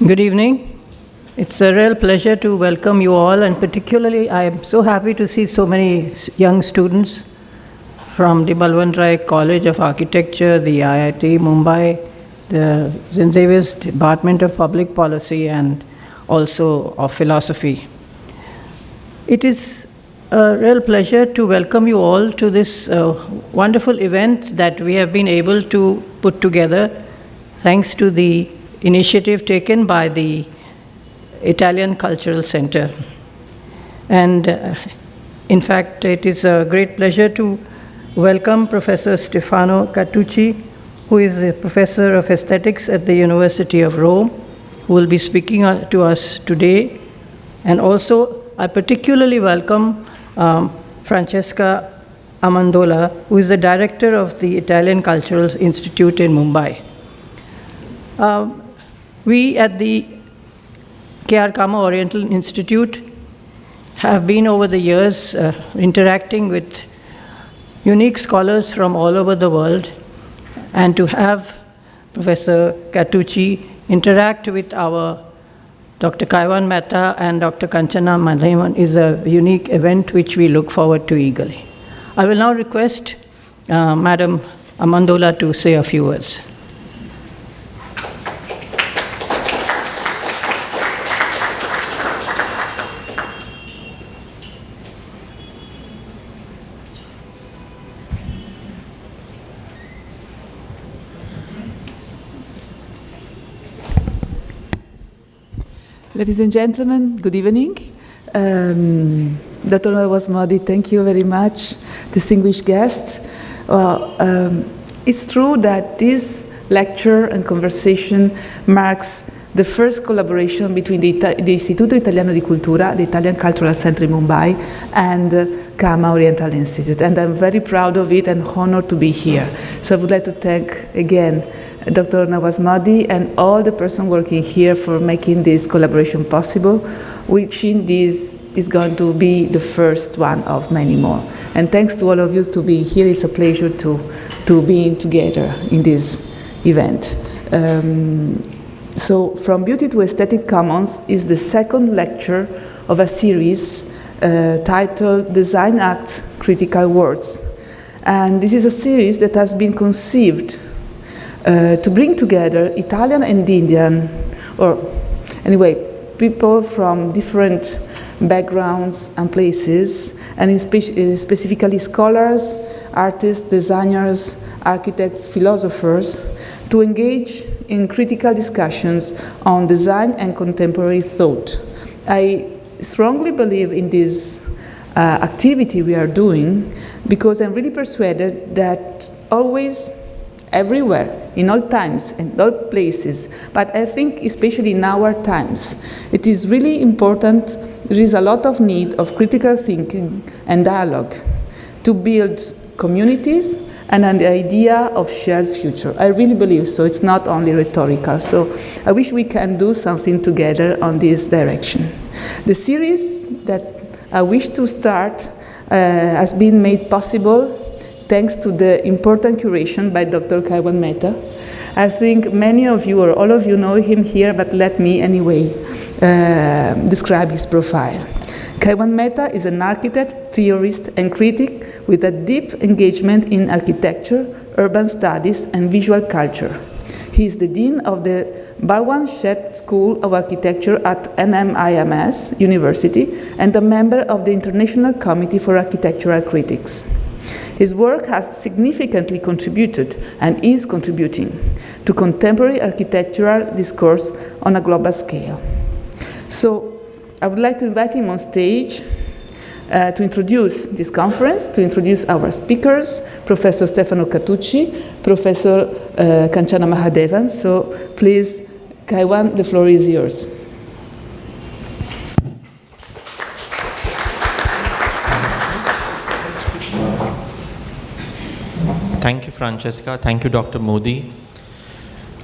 Good evening. It's a real pleasure to welcome you all, and particularly I am so happy to see so many young students from the Balwant Rai College of Architecture, the IIT Mumbai, the St. Xavier's Department of Public Policy, and also of Philosophy. It is a real pleasure to welcome you all to this wonderful event that we have been able to put together thanks to the initiative taken by the Italian Cultural Center. And in fact, it is a great pleasure to welcome Professor Stefano Catucci, who is a professor of aesthetics at the University of Rome, who will be speaking to us today. And also, I particularly welcome Francesca Amendola, who is the director of the Italian Cultural Institute in Mumbai. We at the Cama Oriental Institute have been over the years interacting with unique scholars from all over the world, and to have Professor Catucci interact with our Dr. Kaiwan Mehta and Dr. Kanchana Mahadevan is a unique event which we look forward to eagerly. I will now request Madam Amendola to say a few words. Ladies and gentlemen, good evening. Dr. Modi, thank you very much. Distinguished guests. Well, it's true that this lecture and conversation marks the first collaboration between the Istituto Italiano di Cultura, the Italian Cultural Center in Mumbai, and Cama Oriental Institute. And I'm very proud of it and honored to be here. So I would like to thank again Dr. Modi and all the person working here for making this collaboration possible, which this is going to be the first one of many more. And thanks to all of you to be here. It's a pleasure to be together in this event. So From Beauty to Aesthetic Commons is the second lecture of a series titled Design Acts, Critical Worlds. And this is a series that has been conceived to bring together Italian and Indian, or anyway, people from different backgrounds and places, and specifically scholars, artists, designers, architects, philosophers, to engage in critical discussions on design and contemporary thought. I strongly believe in this activity we are doing because I'm really persuaded that always, everywhere, in all times and all places, but I think especially in our times, it is really important. There is a lot of need of critical thinking and dialogue to build communities and an idea of shared future. I really believe so. It's not only rhetorical. So I wish we can do something together on this direction. The series that I wish to start has been made possible thanks to the important curation by Dr. Kaiwan Mehta. I think many of you or all of you know him here, but let me anyway describe his profile. Kaiwan Mehta is an architect, theorist, and critic with a deep engagement in architecture, urban studies, and visual culture. He is the dean of the Balwant Rai School of Architecture at NMIMS University and a member of the International Committee for Architectural Critics. His work has significantly contributed and is contributing to contemporary architectural discourse on a global scale. So I would like to invite him on stage to introduce this conference, to introduce our speakers, Professor Stefano Catucci, Professor Kanchana Mahadevan. So please, Kaiwan, the floor is yours. Thank you, Francesca. Thank you, Dr. Modi.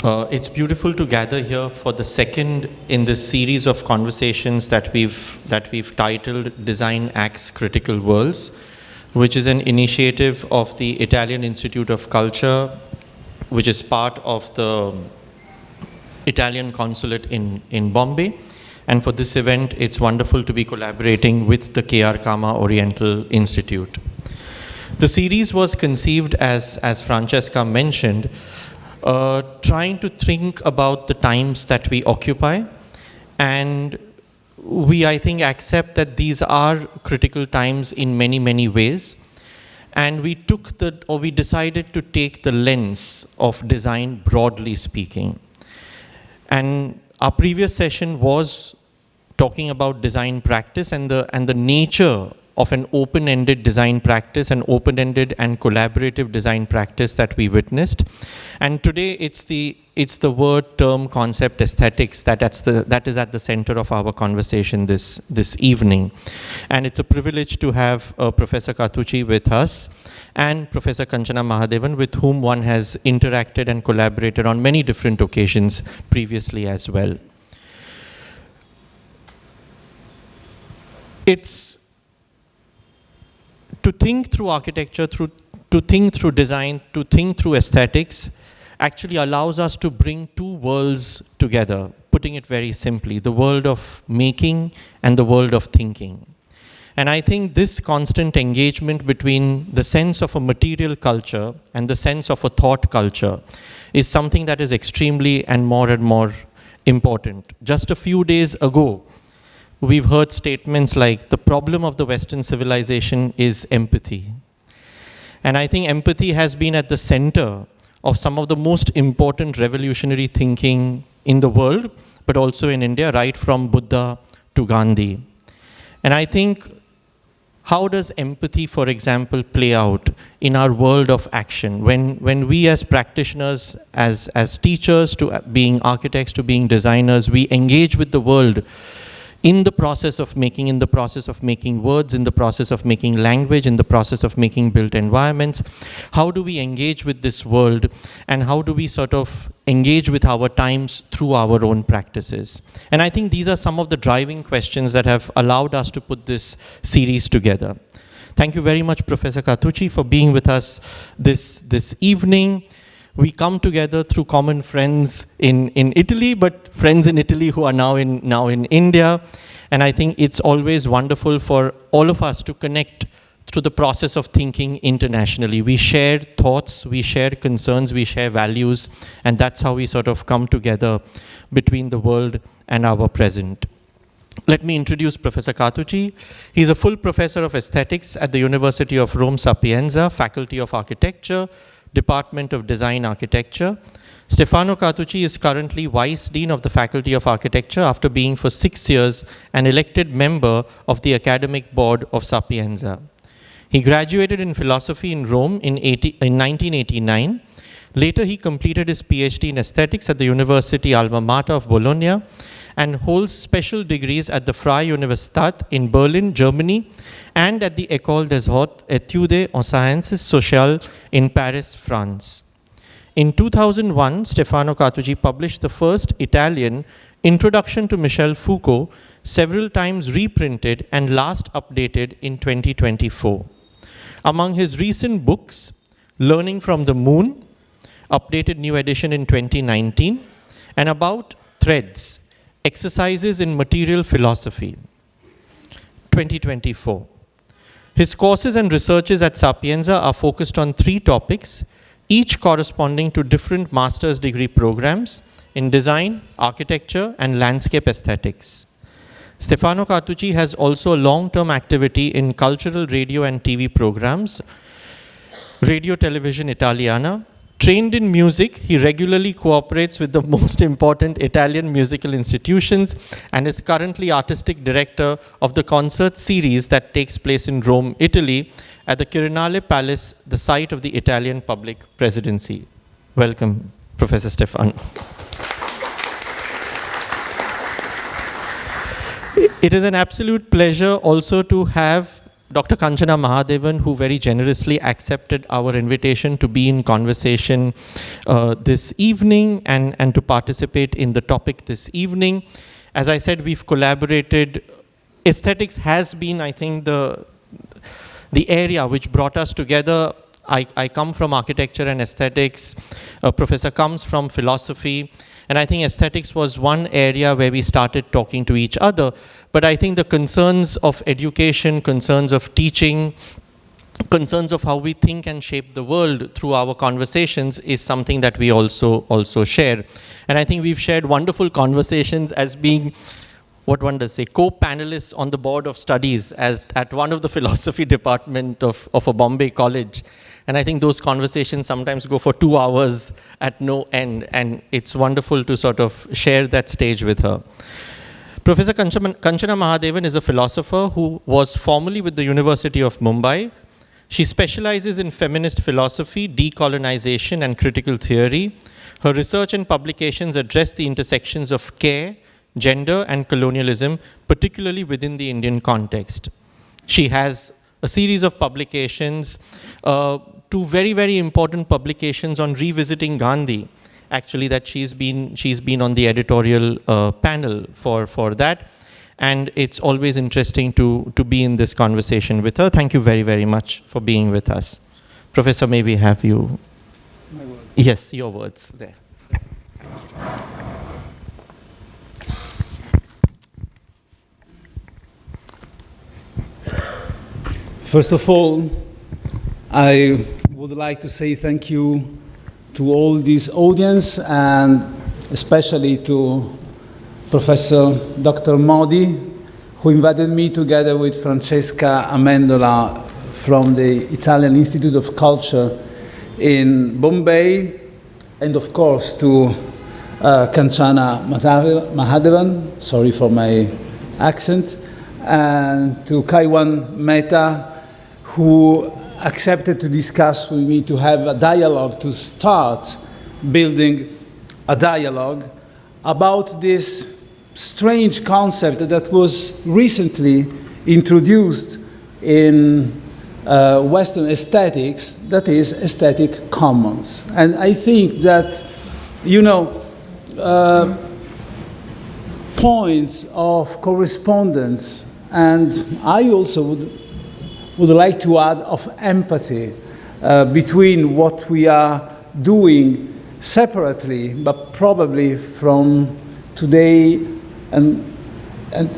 It's beautiful to gather here for the second in this series of conversations that we've titled Design Acts, Critical Worlds, which is an initiative of the Italian Institute of Culture, which is part of the Italian consulate in Bombay. And for this event, it's wonderful to be collaborating with the Cama Oriental Institute. The series was conceived, as Francesca mentioned, trying to think about the times that we occupy. And we, I think, accept that these are critical times in many, many ways. And we decided to take the lens of design, broadly speaking. And our previous session was talking about design practice and the nature of an open-ended design practice, an open-ended and collaborative design practice that we witnessed. And today it's the word, term, concept, aesthetics that is at the center of our conversation this evening. And it's a privilege to have Professor Catucci with us and Professor Kanchana Mahadevan, with whom one has interacted and collaborated on many different occasions previously as well. It's to think through architecture, to think through design, to think through aesthetics, actually allows us to bring two worlds together, putting it very simply, the world of making and the world of thinking. And I think this constant engagement between the sense of a material culture and the sense of a thought culture is something that is extremely and more important. Just a few days ago, we've heard statements like, the problem of the Western civilization is empathy. And I think empathy has been at the center of some of the most important revolutionary thinking in the world, but also in India, right from Buddha to Gandhi. And I think, how does empathy, for example, play out in our world of action? When we as practitioners, as teachers, to being architects, to being designers, we engage with the world in the process of making words, in the process of making language, in the process of making built environments. How do we engage with this world, and how do we sort of engage with our times through our own practices? And I think these are some of the driving questions that have allowed us to put this series together. Thank you very much, Professor Catucci, for being with us this evening. We come together through common friends in Italy, but friends in Italy who are now in India. And I think it's always wonderful for all of us to connect through the process of thinking internationally. We share thoughts, we share concerns, we share values, and that's how we sort of come together between the world and our present. Let me introduce Professor Catucci. He's a full professor of aesthetics at the University of Rome Sapienza, Faculty of Architecture, Department of Design Architecture. Stefano Catucci is currently Vice Dean of the Faculty of Architecture after being for 6 years an elected member of the Academic Board of Sapienza. He graduated in philosophy in Rome in 1989. Later, he completed his PhD in aesthetics at the University Alma Mater of Bologna and holds special degrees at the Freie Universität in Berlin, Germany, and at the École des Hautes Études en Sciences Sociales in Paris, France. In 2001, Stefano Catucci published the first Italian Introduction to Michel Foucault, several times reprinted and last updated in 2024. Among his recent books, Learning from the Moon, updated new edition in 2019, and About Threads, Exercises in Material Philosophy, 2024. His courses and researches at Sapienza are focused on 3 topics, each corresponding to different master's degree programs in design, architecture, and landscape aesthetics. Stefano Catucci has also a long-term activity in cultural radio and TV programs, Radio Television Italiana. Trained in music, he regularly cooperates with the most important Italian musical institutions and is currently artistic director of the concert series that takes place in Rome, Italy, at the Quirinale Palace, the site of the Italian Public Presidency. Welcome, Professor Stefano. It is an absolute pleasure also to have Dr. Kanchana Mahadevan, who very generously accepted our invitation to be in conversation this evening and to participate in the topic this evening. As I said, we've collaborated. Aesthetics has been, I think, the area which brought us together. I come from architecture and aesthetics. Professor comes from philosophy. And I think aesthetics was one area where we started talking to each other. But I think the concerns of education, concerns of teaching, concerns of how we think and shape the world through our conversations is something that we also share. And I think we've shared wonderful conversations as being, what one does say, co-panelists on the board of studies at one of the philosophy department of a Bombay college. And I think those conversations sometimes go for 2 hours at no end, and it's wonderful to sort of share that stage with her. Professor Kanchana Mahadevan is a philosopher who was formerly with the University of Mumbai. She specializes in feminist philosophy, decolonization, and critical theory. Her research and publications address the intersections of care, gender, and colonialism, particularly within the Indian context. She has a series of publications, 2 very, very important publications on revisiting Gandhi, actually, that she's been on the editorial panel for that. And it's always interesting to be in this conversation with her. Thank you very, very much for being with us. Professor, may we have you? My words. Yes, your words there. First of all, I would like to say thank you to all this audience, and especially to Professor Dr. Modi, who invited me together with Francesca Amendola from the Italian Institute of Culture in Bombay, and of course to Kanchana Mahadevan, sorry for my accent, and to Kaiwan Mehta, who accepted to discuss with me, to have a dialogue, to start building a dialogue about this strange concept that was recently introduced in Western aesthetics, that is aesthetic commons. And I think that, points of correspondence, and I also would like to add of empathy between what we are doing separately, but probably from today and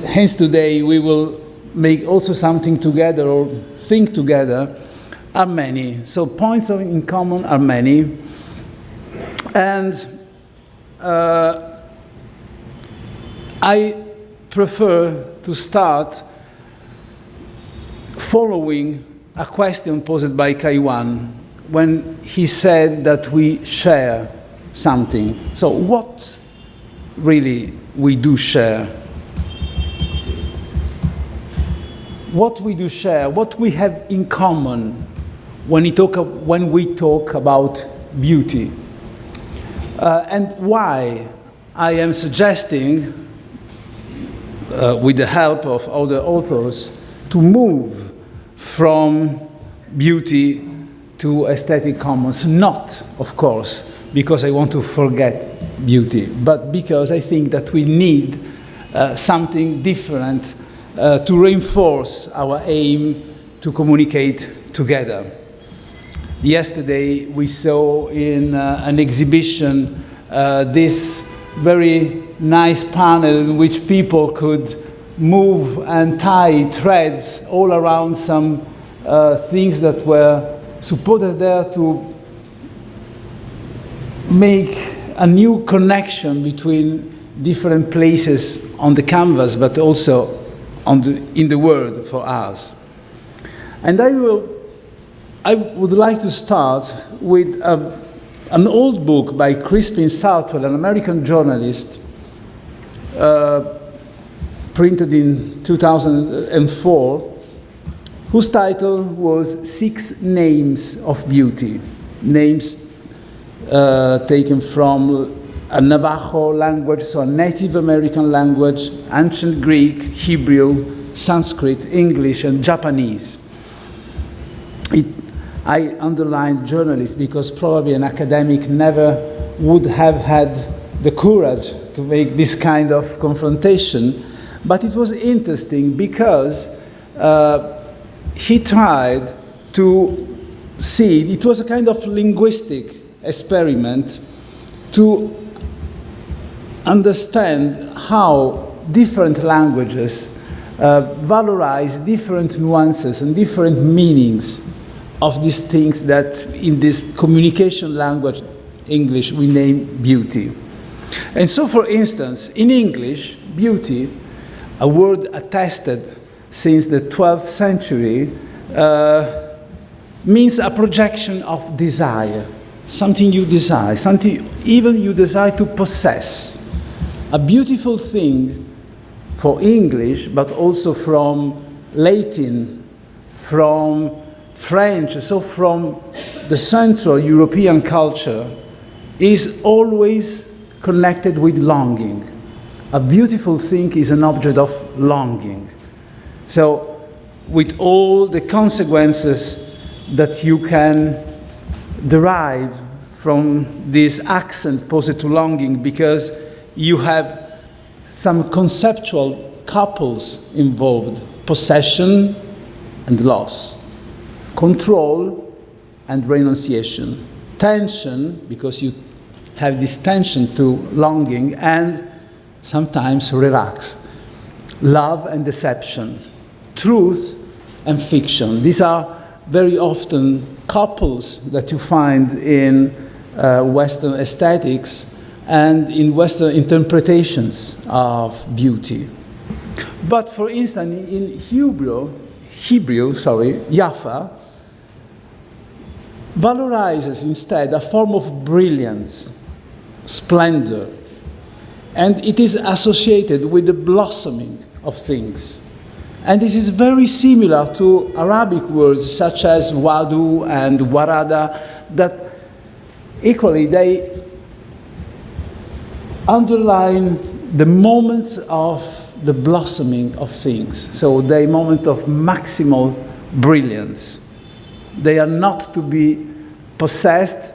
hence today we will make also something together or think together, are many. So points in common are many. And I prefer to start following a question posed by Kaiwan when he said that we share something. So what really we do share? What we do share, what we have in common when we talk about beauty. And why I am suggesting, with the help of other authors, to move from beauty to aesthetic commons. Not, of course, because I want to forget beauty, but because I think that we need something different to reinforce our aim to communicate together. Yesterday we saw in an exhibition this very nice panel in which people could move and tie threads all around some things that were supported there to make a new connection between different places on the canvas, but also in the world for us. And I would like to start with an old book by Crispin Southwell, an American journalist, printed in 2004, whose title was 6 Names of Beauty. Names taken from a Navajo language, so a Native American language, ancient Greek, Hebrew, Sanskrit, English, and Japanese. I underlined journalist because probably an academic never would have had the courage to make this kind of confrontation, but it was interesting because he tried to see, it was a kind of linguistic experiment to understand how different languages valorize different nuances and different meanings of these things that in this communication language, English, we name beauty. And so, for instance, in English, beauty, a word attested since the 12th century, means a projection of desire, something you desire, something even you desire to possess. A beautiful thing for English, but also from Latin, from French, so from the Central European culture, is always connected with longing. A beautiful thing is an object of longing. So, with all the consequences that you can derive from this accent posed to longing, because you have some conceptual couples involved: possession and loss, control and renunciation, tension, because you have this tension to longing, and sometimes relax, love and deception, truth and fiction. These are very often couples that you find in Western aesthetics and in Western interpretations of beauty. But for instance, in Hebrew, Yafa valorizes instead a form of brilliance, splendor, and it is associated with the blossoming of things. And this is very similar to Arabic words such as wadu and warada, that equally they underline the moment of the blossoming of things, so the moment of maximal brilliance. They are not to be possessed.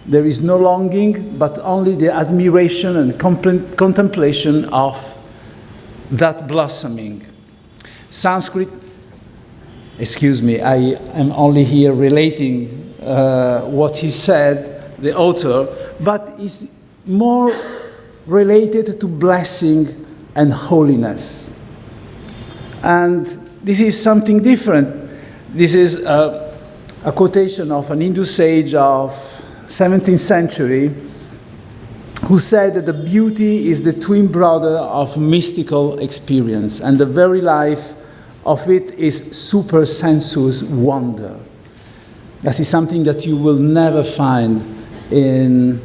There is no longing, but only the admiration and contemplation of that blossoming. Sanskrit, excuse me, I am only here relating what he said, the author, but is more related to blessing and holiness. And this is something different. This is a quotation of an Hindu sage of 17th century who said that the beauty is the twin brother of mystical experience, and the very life of it is super sensuous wonder. That is something that you will never find in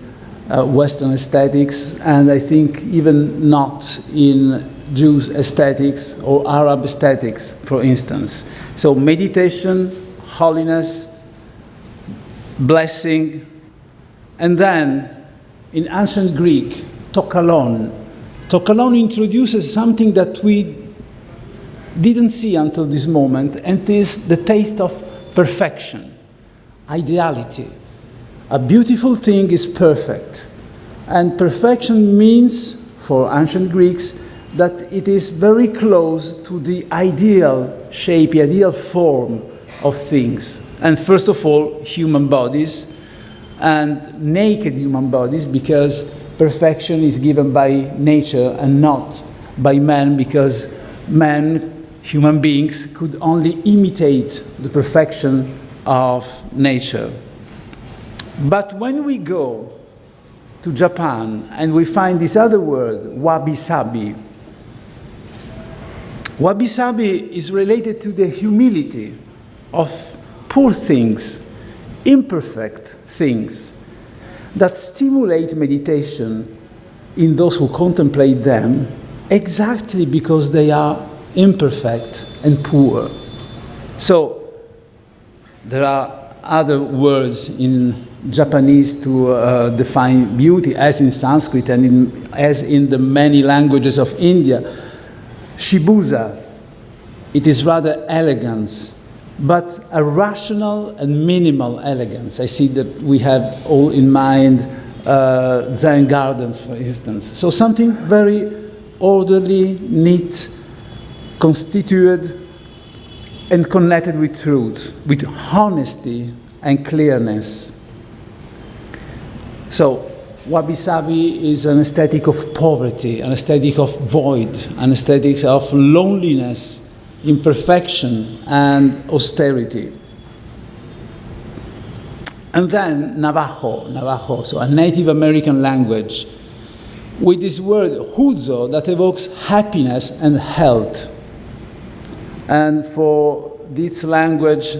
Western aesthetics, and I think even not in Jewish aesthetics or Arab aesthetics, for instance. So meditation, holiness, blessing, and then in ancient Greek, tokalon. Tokalon introduces something that we didn't see until this moment, and it is the taste of perfection, ideality. A beautiful thing is perfect. And perfection means, for ancient Greeks, that it is very close to the ideal shape, the ideal form of things. And first of all, human bodies, and naked human bodies, because perfection is given by nature and not by man, because man, human beings, could only imitate the perfection of nature. But when we go to Japan and we find this other word, wabi-sabi, wabi-sabi is related to the humility of poor things, imperfect things, that stimulate meditation in those who contemplate them, exactly because they are imperfect and poor. So there are other words in Japanese to define beauty, as in Sanskrit and as in the many languages of India. Shibuza, it is rather elegance, but a rational and minimal elegance. I see that we have all in mind Zen gardens, for instance. So something very orderly, neat, constituted, and connected with truth, with honesty and clearness. So wabi-sabi is an aesthetic of poverty, an aesthetic of void, an aesthetic of loneliness, imperfection, and austerity. And then Navajo, so a Native American language, with this word huzo that evokes happiness and health. And for this language,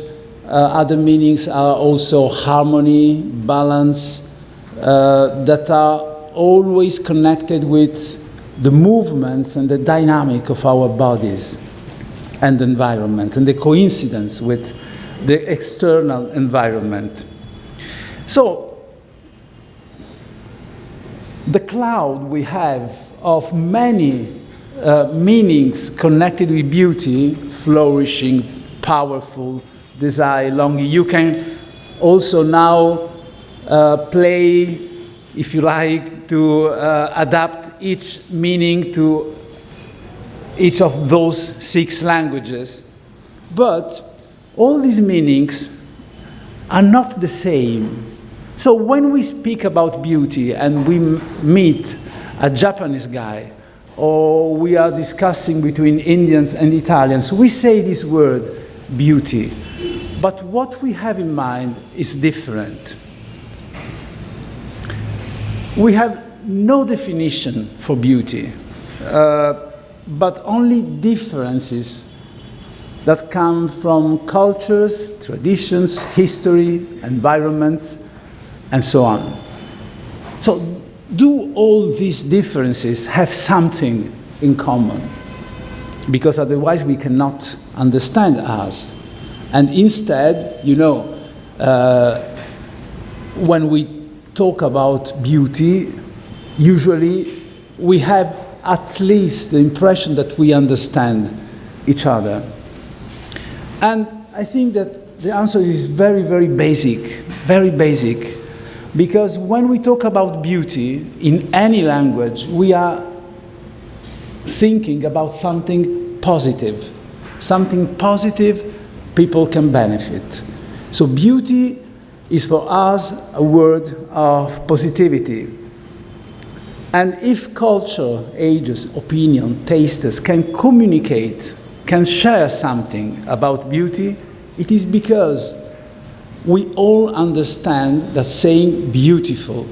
other meanings are also harmony, balance, that are always connected with the movements and the dynamic of our bodies and the environment, and the coincidence with the external environment. So, the cloud we have of many meanings connected with beauty, flourishing, powerful, desire, longing. You can also now play, if you like, to adapt each meaning to each of those 6 languages. But all these meanings are not the same. So when we speak about beauty and we meet a Japanese guy, or we are discussing between Indians and Italians, we say this word, beauty. But what we have in mind is different. We have no definition for beauty, but only differences that come from cultures, traditions, history, environments, and so on. So, do all these differences have something in common? Because otherwise we cannot understand us. And instead, you know, when we talk about beauty, usually we have at least the impression that we understand each other. And I think that the answer is very, very basic, because when we talk about beauty in any language, we are thinking about something positive people can benefit. So beauty is for us a word of positivity. And if culture, ages, opinion, tastes can communicate, can share something about beauty, it is because we all understand that saying beautiful,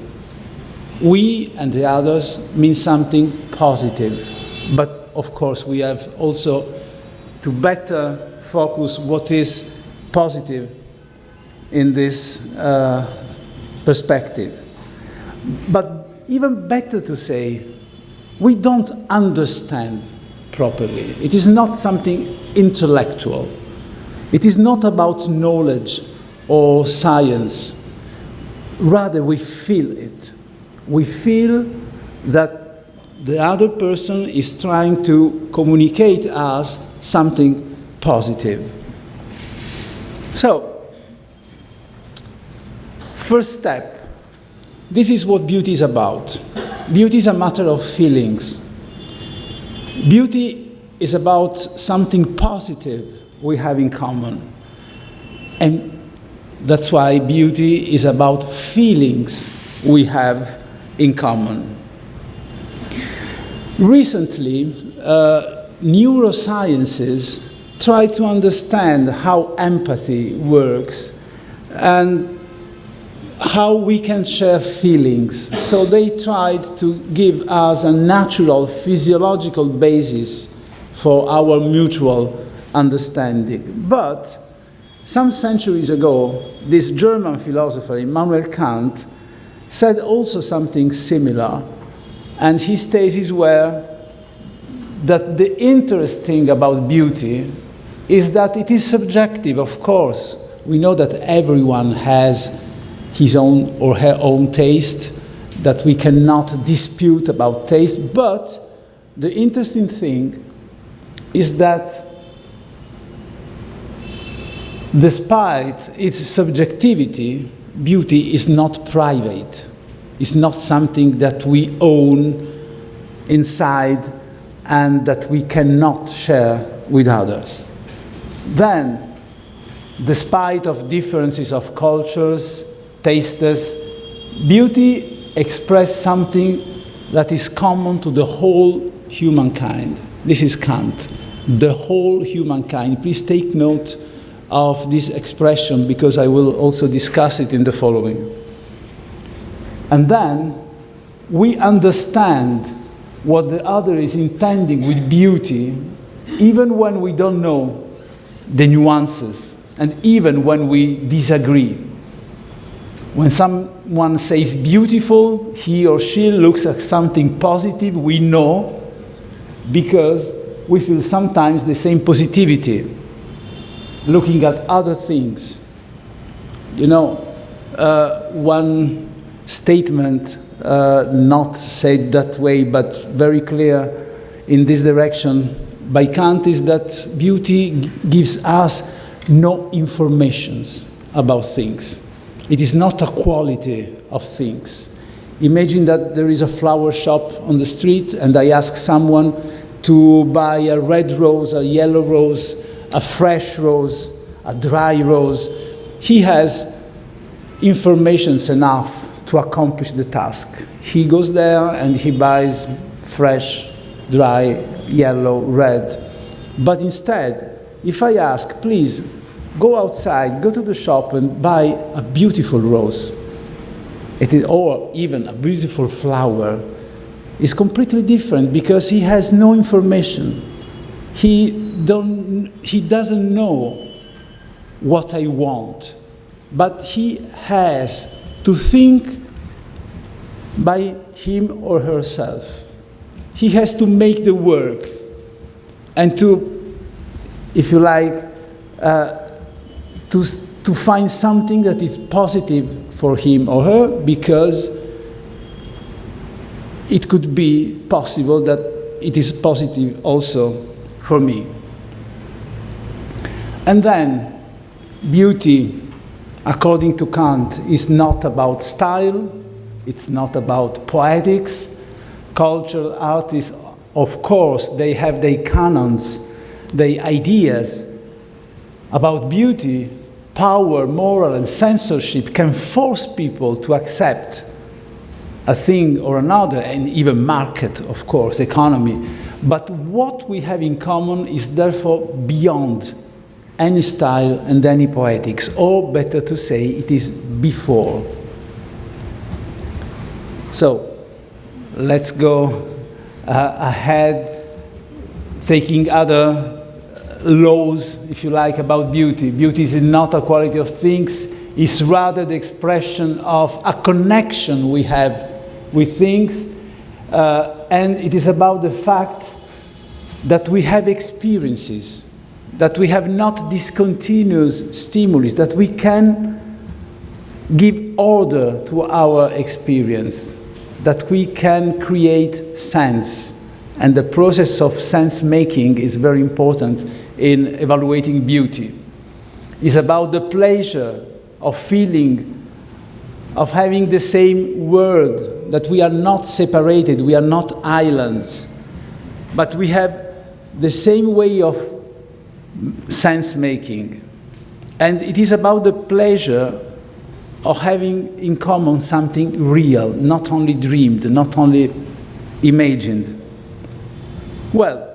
we and the others, mean something positive. But of course we have also to better focus what is positive in this perspective. But even better to say, we don't understand properly. It is not something intellectual. It is not about knowledge or science. Rather, we feel it. We feel that the other person is trying to communicate us something positive. So, first step, this is what beauty is about. Beauty is a matter of feelings. Beauty is about something positive we have in common. And that's why beauty is about feelings we have in common. Recently, neurosciences try to understand how empathy works and how we can share feelings. So they tried to give us a natural physiological basis for our mutual understanding. But some centuries ago, this German philosopher, Immanuel Kant, said also something similar. And his theses were that the interesting about beauty is that it is subjective, of course. We know that everyone has his own or her own taste, that we cannot dispute about taste, but the interesting thing is that despite its subjectivity, beauty is not private. It's not something that we own inside and that we cannot share with others. Then, despite of differences of cultures, tastes, beauty express something that is common to the whole humankind. This is Kant, the whole humankind. Please take note of this expression because I will also discuss it in the following. And then we understand what the other is intending with beauty, even when we don't know the nuances, and even when we disagree. When someone says beautiful, he or she looks at something positive, we know, because we feel sometimes the same positivity looking at other things. You know, one statement, not said that way, but very clear in this direction by Kant, is that beauty gives us no informations about things. It is not a quality of things. Imagine that there is a flower shop on the street and I ask someone to buy a red rose, a yellow rose, a fresh rose, a dry rose. He has information enough to accomplish the task. He goes there and he buys fresh, dry, yellow, red. But instead, if I ask, please, go outside, go to the shop and buy a beautiful rose, or even a beautiful flower, is completely different because he has no information. He doesn't know what I want, but he has to think by him or herself. He has to make the work and to, if you like, to find something that is positive for him or her, because it could be possible that it is positive also for me. And then, beauty, according to Kant, is not about style, it's not about poetics. Cultural artists, of course, they have their canons, their ideas about beauty. Power, moral, and censorship can force people to accept a thing or another, and even market, of course, economy. But what we have in common is therefore beyond any style and any poetics, or better to say, it is before. So, let's go ahead, taking other laws, if you like, about beauty. Beauty is not a quality of things, it's rather the expression of a connection we have with things, and it is about the fact that we have experiences, that we have not discontinuous stimulus, that we can give order to our experience, that we can create sense. And the process of sense-making is very important in evaluating beauty. It's about the pleasure of feeling, of having the same word, that we are not separated, we are not islands, but we have the same way of sense-making. And it is about the pleasure of having in common something real, not only dreamed, not only imagined. Well,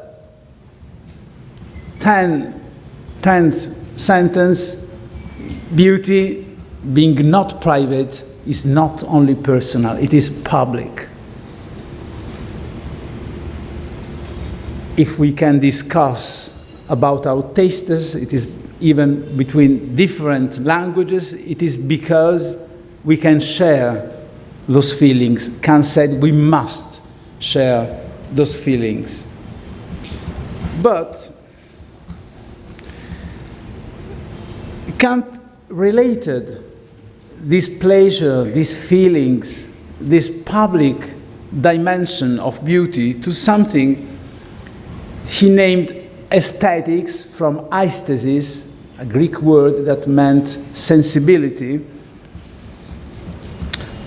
10th sentence, beauty being not private is not only personal, it is public. If we can discuss about our tastes, it is even between different languages, it is because we can share those feelings. Kant said we must share those feelings. But Kant related this pleasure, these feelings, this public dimension of beauty to something he named aesthetics, from aesthesis, a Greek word that meant sensibility.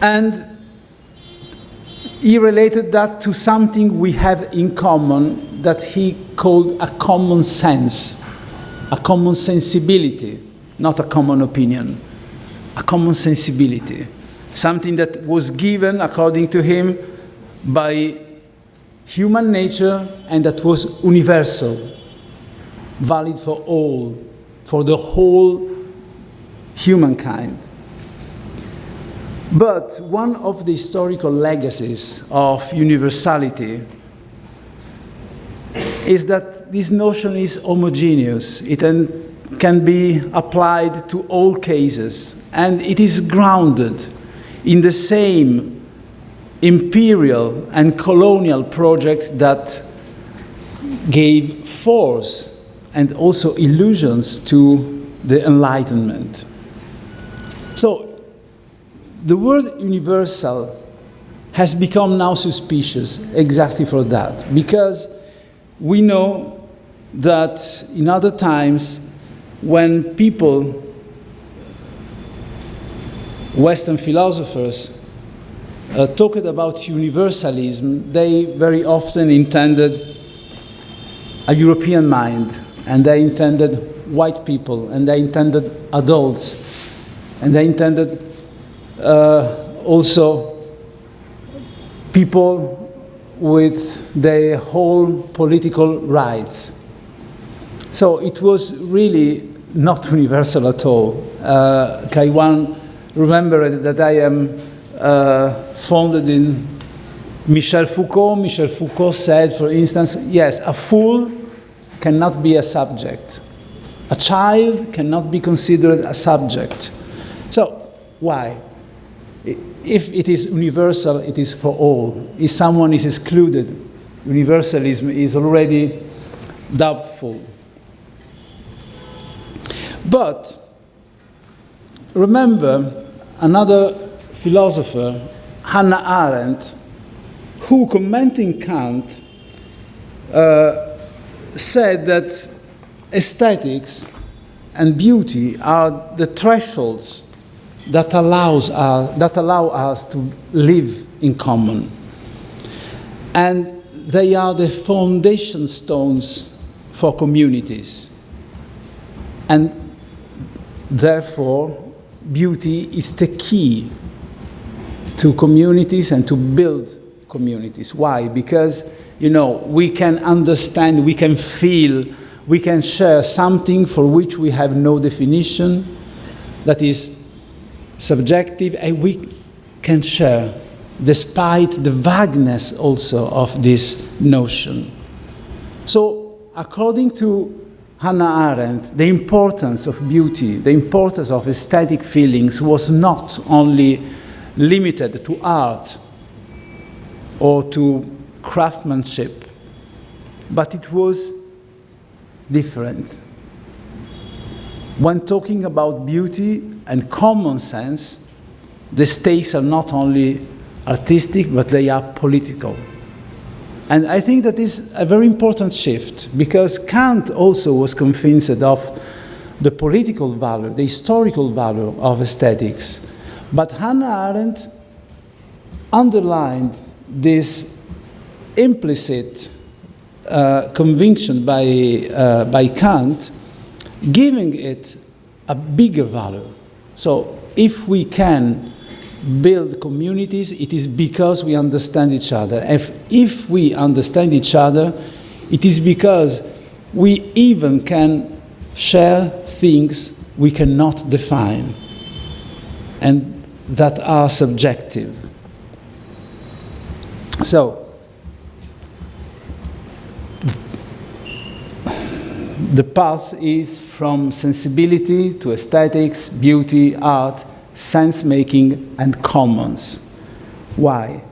And he related that to something we have in common that he called a common sense, a common sensibility, not a common opinion, a common sensibility. something that was given, according to him, by human nature and that was universal, valid for all, for the whole humankind. But one of the historical legacies of universality is that this notion is homogeneous. It can be applied to all cases, and it is grounded in the same imperial and colonial project that gave force and also illusions to the Enlightenment. So, the word universal has become now suspicious exactly for that, because we know that in other times when people, Western philosophers, talked about universalism, they very often intended a European mind, and they intended white people, and they intended adults, and they intended also people with their whole political rights. So it was really not universal at all. Kaiwan remembered that I am founded in Michel Foucault. Michel Foucault said, for instance, yes, a fool cannot be a subject. A child cannot be considered a subject. So, why? If it is universal, it is for all. If someone is excluded, universalism is already doubtful. But remember another philosopher, Hannah Arendt, who, commenting Kant, said that aesthetics and beauty are the thresholds that allow us to live in common. And they are the foundation stones for communities. And therefore, beauty is the key to communities and to build communities. Why? Because, you know, we can understand, we can feel, we can share something for which we have no definition, that is subjective, and we can share despite the vagueness also of this notion. So, according to Hannah Arendt, the importance of beauty, the importance of aesthetic feelings was not only limited to art or to craftsmanship, but it was different. When talking about beauty and common sense, the stakes are not only artistic, but they are political. And I think that is a very important shift, because Kant also was convinced of the political value, the historical value of aesthetics. But Hannah Arendt underlined this implicit conviction by Kant, giving it a bigger value. So if we can build communities, it is because we understand each other. If we understand each other, it is because we even can share things we cannot define and that are subjective. So, the path is from sensibility to aesthetics, beauty, art, sense-making, and commons. Why?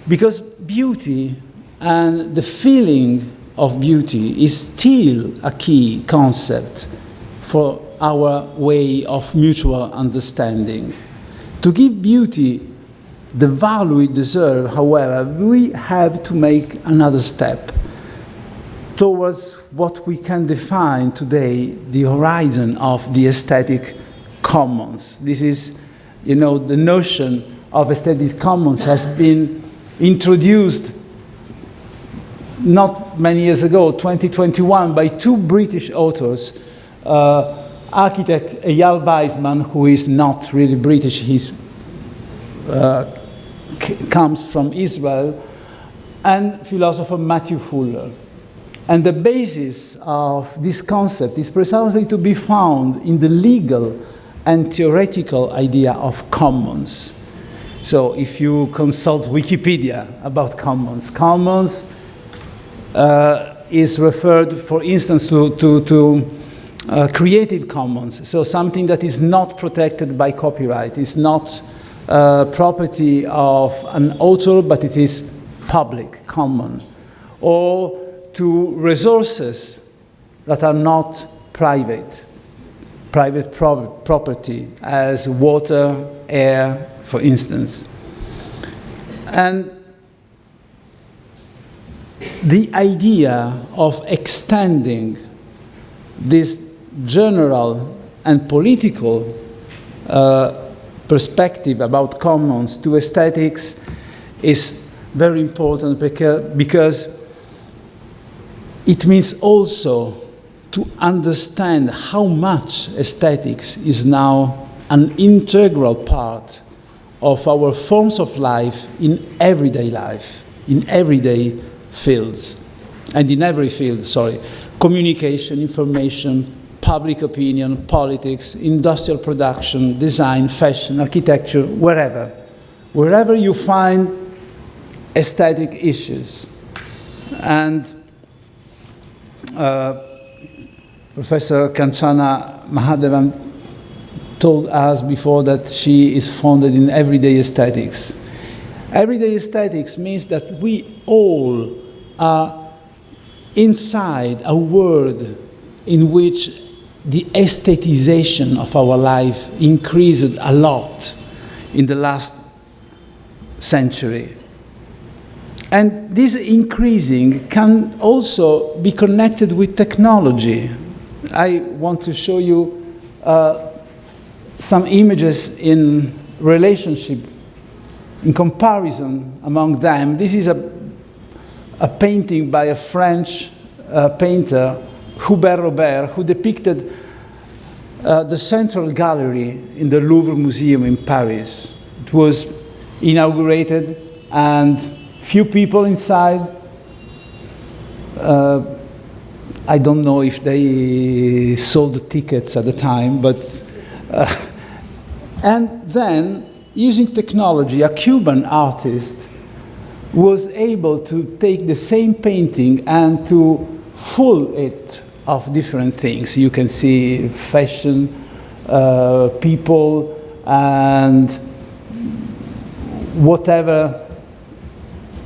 Because beauty and the feeling of beauty is still a key concept for our way of mutual understanding. To give beauty the value it deserves, however, we have to make another step towards what we can define today the horizon of the aesthetic commons. This is, you know, the notion of aesthetic commons has been introduced not many years ago, 2021, by two British authors, architect Eyal Weizman, who is not really British, he's comes from Israel, and philosopher Matthew Fuller. And the basis of this concept is precisely to be found in the legal and theoretical idea of commons. So if you consult Wikipedia about commons, commons is referred, for instance, to Creative Commons, so something that is not protected by copyright, is not property of an author, but it is public, common, or to resources that are not private property, as water, air, for instance. And the idea of extending this general and political perspective about commons to aesthetics is very important because it means also to understand how much aesthetics is now an integral part of our forms of life in everyday life, in everyday fields, and in every field, communication, information, public opinion, politics, industrial production, design, fashion, architecture, wherever you find aesthetic issues. And Professor Kanchana Mahadevan told us before that she is founded in everyday aesthetics. Everyday aesthetics means that we all are inside a world in which the aesthetization of our life increased a lot in the last century. And this increasing can also be connected with technology. I want to show you some images in relationship, in comparison among them. This is a painting by a French painter, Hubert Robert, who depicted the Central Gallery in the Louvre Museum in Paris. It was inaugurated and few people inside. I don't know if they sold tickets at the time, but and then using technology, a Cuban artist was able to take the same painting and to full it of different things. You can see fashion, people, and whatever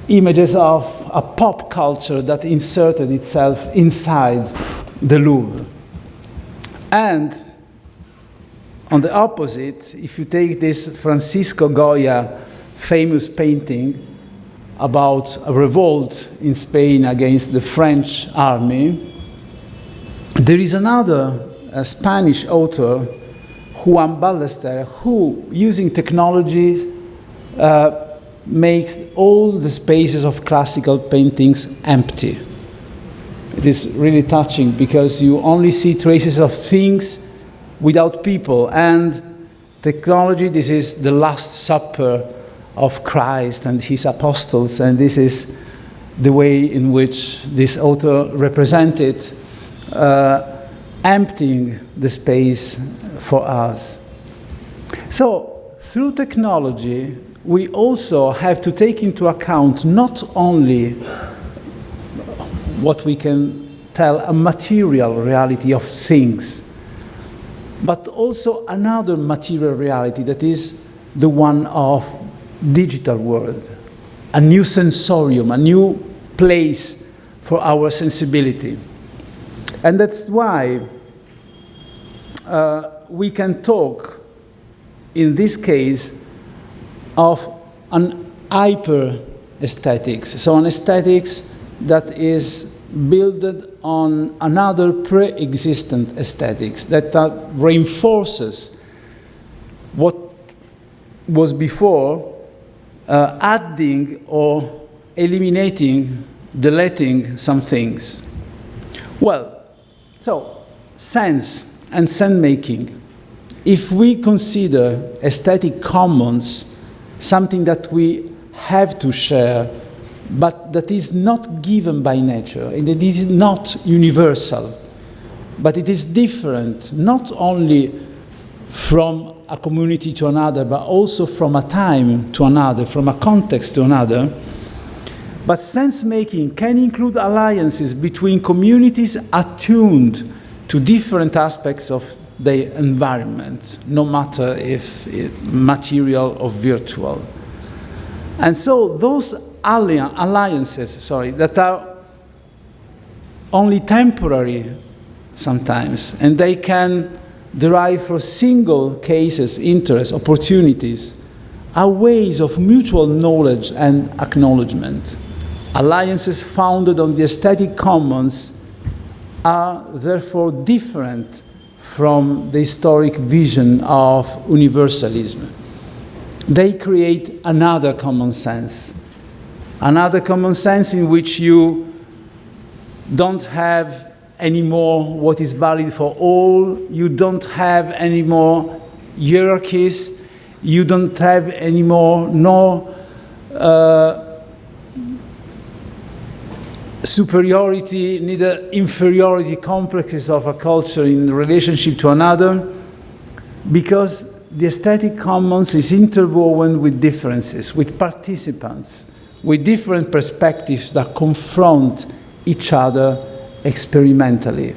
images of a pop culture that inserted itself inside the Louvre. And on the opposite, if you take this Francisco Goya famous painting about a revolt in Spain against the French army, there is another Spanish author, Juan Ballester, who, using technologies, makes all the spaces of classical paintings empty. It is really touching because you only see traces of things without people. And technology, this is the Last Supper of Christ and his apostles, and this is the way in which this author represented emptying the space for us. So, through technology, we also have to take into account not only what we can tell a material reality of things, but also another material reality that is the one of digital world, a new sensorium, a new place for our sensibility. And that's why we can talk, in this case, of an hyper-aesthetics, so an aesthetics that is built on another pre-existent aesthetics that reinforces what was before, adding or eliminating, deleting some things. Well, so sense and scent making. If we consider aesthetic commons something that we have to share, but that is not given by nature, and it is not universal, but it is different, not only from a community to another, but also from a time to another, from a context to another. But sense-making can include alliances between communities attuned to different aspects of the environment, no matter if it's material or virtual. And so those alliances, that are only temporary sometimes, and they can derive from single cases, interests, opportunities, are ways of mutual knowledge and acknowledgement. Alliances founded on the aesthetic commons are therefore different from the historic vision of universalism. They create another common sense in which you don't have anymore what is valid for all, you don't have anymore hierarchies, you don't have anymore superiority, neither inferiority complexes of a culture in relationship to another, because the aesthetic commons is interwoven with differences, with participants, with different perspectives that confront each other experimentally.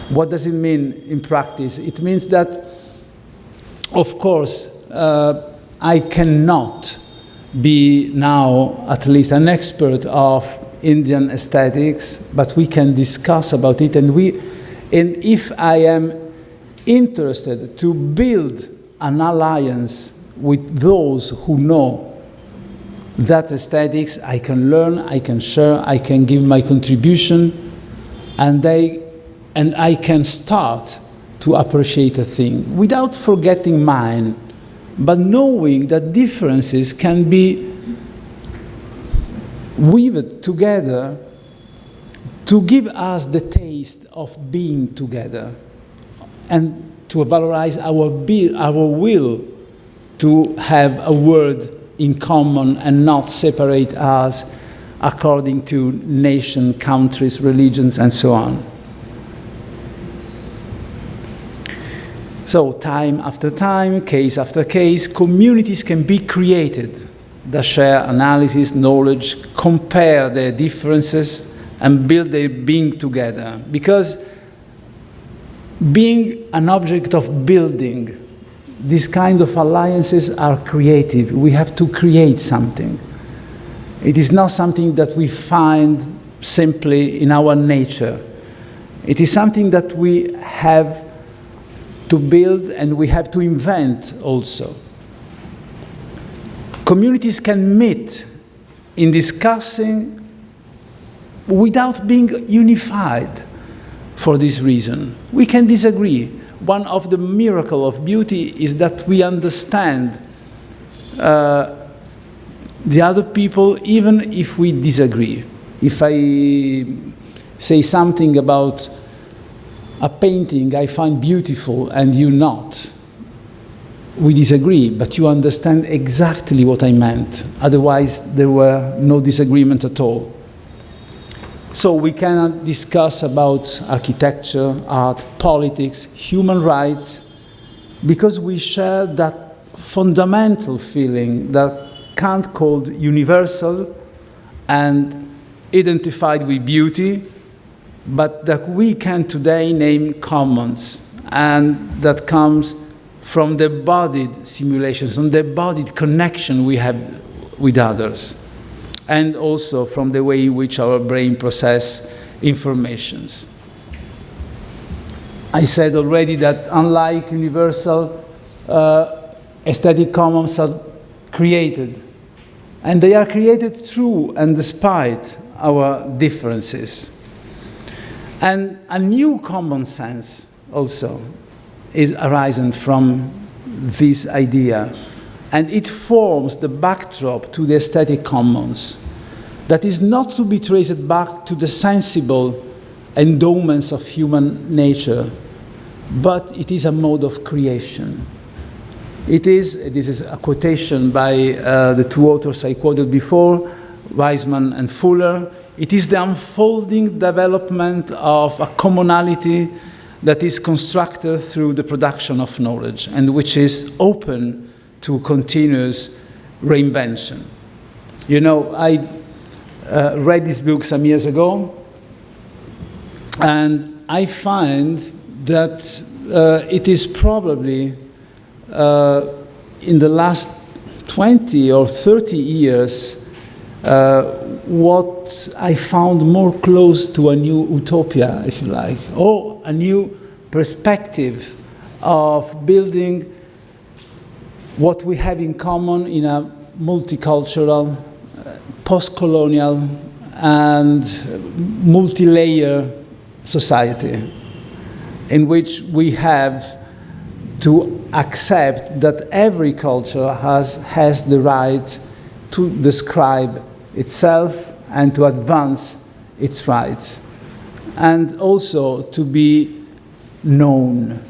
What does it mean in practice? It means that, of course, I cannot be now at least an expert of Indian aesthetics, but we can discuss about it, and if I am interested to build an alliance with those who know that aesthetics, I can learn, I can share, I can give my contribution, and I can start to appreciate a thing without forgetting mine, but knowing that differences can be weaved together to give us the taste of being together and to valorize our will to have a word in common and not separate us according to nation, countries, religions, and so on. So time after time, case after case, communities can be created that share analysis, knowledge, compare their differences, and build their being together. Because being an object of building, these kind of alliances are creative. We have to create something. It is not something that we find simply in our nature. It is something that we have to build and we have to invent also. Communities can meet in discussing without being unified for this reason. We can disagree. One of the miracles of beauty is that we understand the other people even if we disagree. If I say something about a painting I find beautiful and you not, we disagree, but you understand exactly what I meant. Otherwise, there were no disagreement at all. So we cannot discuss about architecture, art, politics, human rights, because we share that fundamental feeling that Kant called universal and identified with beauty, but that we can today name commons, and that comes from the embodied simulations, from the embodied connection we have with others, and also from the way in which our brain processes informations. I said already that unlike universal, aesthetic commons are created, and they are created through and despite our differences. And a new common sense also is arising from this idea, and it forms the backdrop to the aesthetic commons that is not to be traced back to the sensible endowments of human nature, but it is a mode of creation. This is a quotation by the two authors I quoted before, Weisman and Fuller. It is the unfolding development of a commonality that is constructed through the production of knowledge and which is open to continuous reinvention. You know, I read this book some years ago, and I find that it is probably in the last 20 or 30 years what I found more close to a new utopia, if you like, or a new perspective of building what we have in common in a multicultural, post-colonial, and multi-layer society, in which we have to accept that every culture has the right to describe itself and to advance its rights, and also to be known,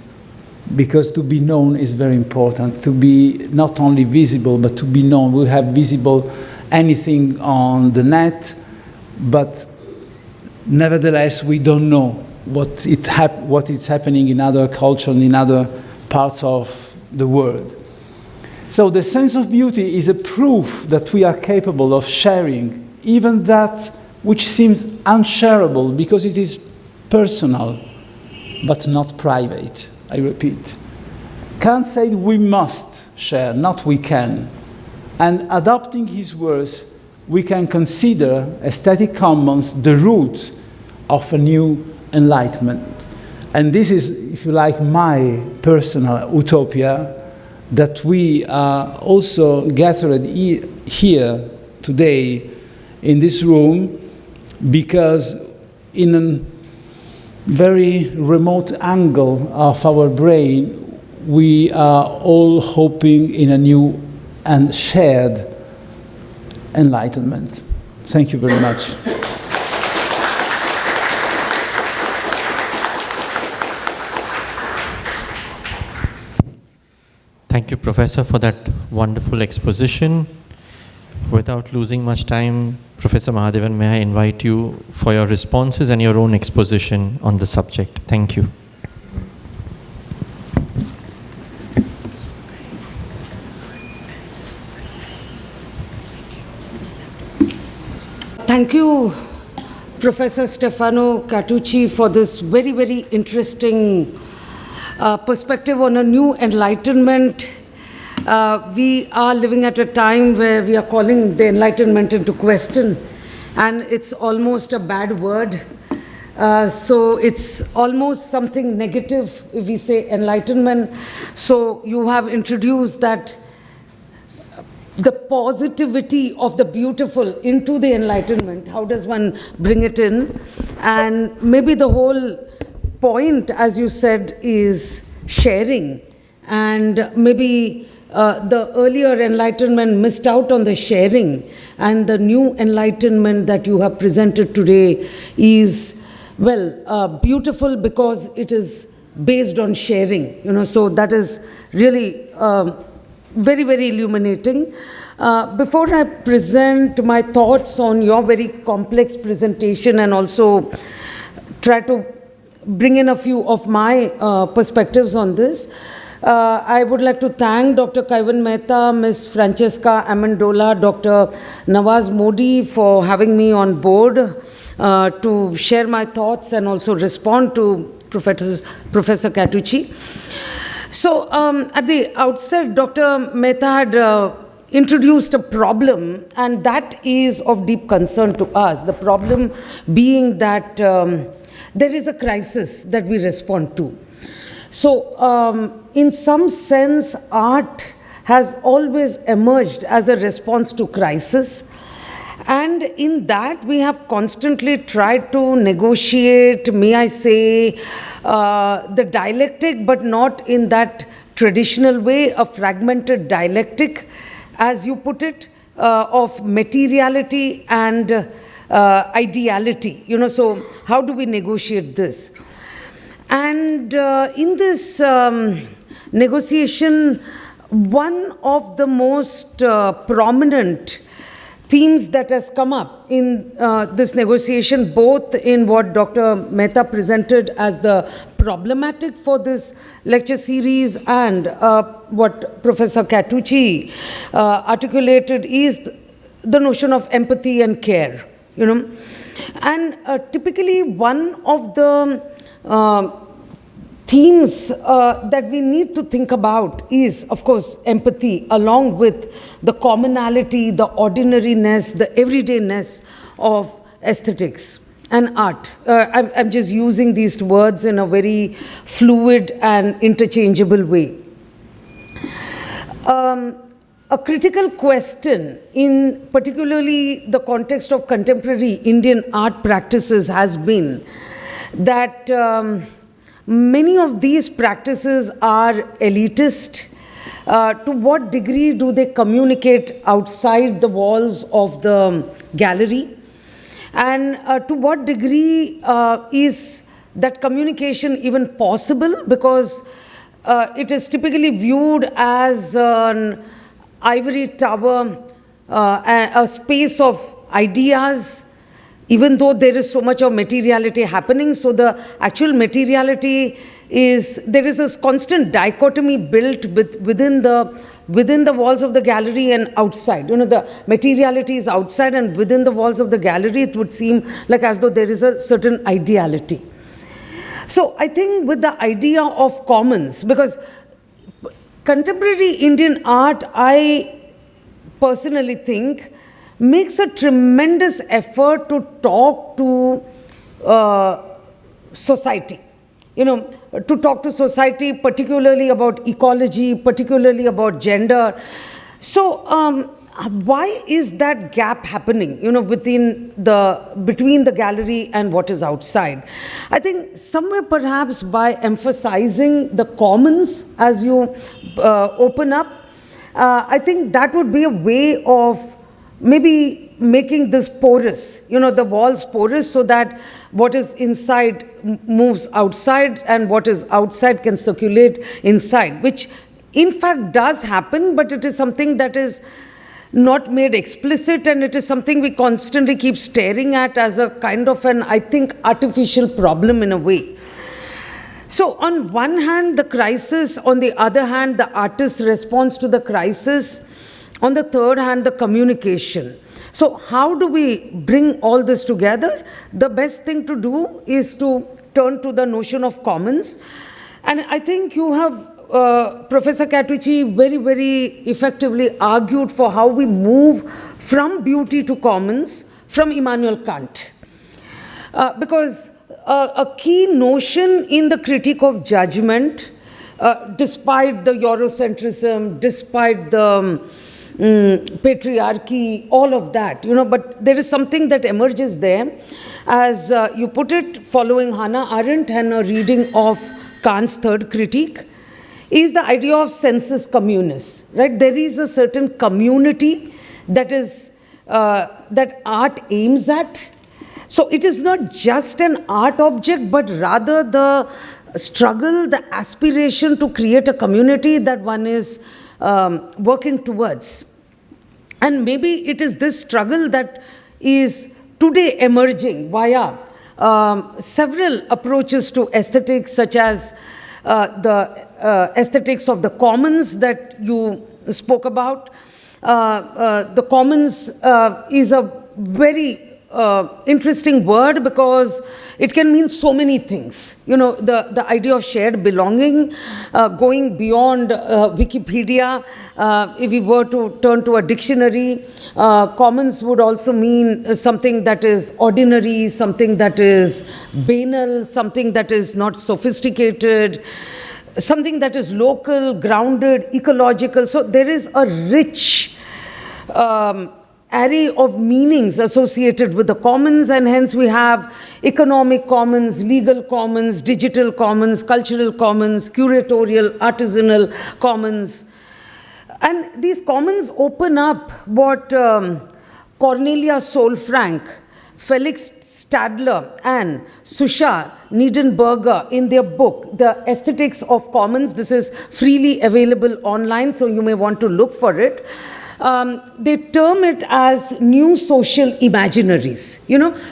because to be known is very important, to be not only visible, but to be known. We have visible anything on the net, but nevertheless we don't know what is happening in other cultures, in other parts of the world. So the sense of beauty is a proof that we are capable of sharing even that which seems unshareable, because it is personal, but not private. I repeat. Kant said we must share, not we can. And adopting his words, we can consider aesthetic commons the root of a new enlightenment. And this is, if you like, my personal utopia, that we are also gathered here today in this room, because in a very remote angle of our brain, we are all hoping in a new and shared enlightenment. Thank you very much. Thank you, Professor, for that wonderful exposition. Without losing much time, Professor Mahadevan, may I invite you for your responses and your own exposition on the subject. Thank you. Thank you, Professor Stefano Catucci, for this very, very interesting perspective on a new enlightenment. We are living at a time where we are calling the enlightenment into question, and it's almost a bad word. So it's almost something negative if we say enlightenment. So you have introduced that the positivity of the beautiful into the enlightenment. How does one bring it in? And maybe the whole point, as you said, is sharing. And maybe the earlier enlightenment missed out on the sharing, and the new enlightenment that you have presented today is, well, beautiful because it is based on sharing. You know, so that is really very, very illuminating. Before I present my thoughts on your very complex presentation and also try to bring in a few of my perspectives on this, I would like to thank Dr. Kaiwan Mehta, Ms. Francesca Amendola, Dr. Nawaz Modi for having me on board to share my thoughts and also respond to Professor Catucci. So at the outset, Dr. Mehta had introduced a problem, and that is of deep concern to us. The problem being that there is a crisis that we respond to. So in some sense, art has always emerged as a response to crisis. And in that, we have constantly tried to negotiate, may I say, the dialectic, but not in that traditional way, a fragmented dialectic, as you put it, of materiality and ideality. You know, so how do we negotiate this? And in this negotiation, one of the most prominent themes that has come up in this negotiation, both in what Dr. Mehta presented as the problematic for this lecture series and what Professor Catucci articulated, is the notion of empathy and care, you know. And typically one of the themes that we need to think about is, of course, empathy, along with the commonality, the ordinariness, the everydayness of aesthetics and art. I'm just using these words in a very fluid and interchangeable way. A critical question in particularly the context of contemporary Indian art practices has been that many of these practices are elitist. To what degree do they communicate outside the walls of the gallery? And to what degree is that communication even possible? Because it is typically viewed as an ivory tower, a space of ideas, even though there is so much of materiality happening. So the actual materiality is, there is this constant dichotomy built within the walls of the gallery and outside. You know, the materiality is outside, and within the walls of the gallery it would seem like as though there is a certain ideality. So I think with the idea of commons, because contemporary Indian art, I personally think, makes a tremendous effort to talk to society. You know, to talk to society, particularly about ecology, particularly about gender. So why is that gap happening, you know, between the gallery and what is outside? I think somewhere perhaps by emphasizing the commons as you open up, I think that would be a way of maybe making this porous, you know, the walls porous, so that what is inside moves outside and what is outside can circulate inside, which in fact does happen, but it is something that is not made explicit, and it is something we constantly keep staring at as a kind of an, I think, artificial problem in a way. So on one hand, the crisis; on the other hand, the artist's response to the crisis; on the third hand, the communication. So how do we bring all this together? The best thing to do is to turn to the notion of commons. And I think you have, Professor Catucci, very, very effectively argued for how we move from beauty to commons from Immanuel Kant. Because a key notion in the critique of judgment, despite the Eurocentrism, despite the patriarchy, all of that, you know, but there is something that emerges there, as you put it, following Hannah Arendt and a reading of Kant's third critique, is the idea of sensus communis, right? There is a certain community that is that art aims at. So it is not just an art object, but rather the struggle, the aspiration to create a community that one is working towards. And maybe it is this struggle that is today emerging via several approaches to aesthetics, such as the aesthetics of the commons that you spoke about. The commons is a very interesting word because it can mean so many things. You know, the idea of shared belonging, going beyond Wikipedia. If we were to turn to a dictionary, commons would also mean something that is ordinary, something that is banal, something that is not sophisticated, something that is local, grounded, ecological. So there is a rich array of meanings associated with the commons, and hence we have economic commons, legal commons, digital commons, cultural commons, curatorial, artisanal commons. And these commons open up what Cornelia Solfrank Felix Stadler and Susha Niedenberger in their book, The Aesthetics of Commons. This is freely available online, so you may want to look for it. They term it as new social imaginaries,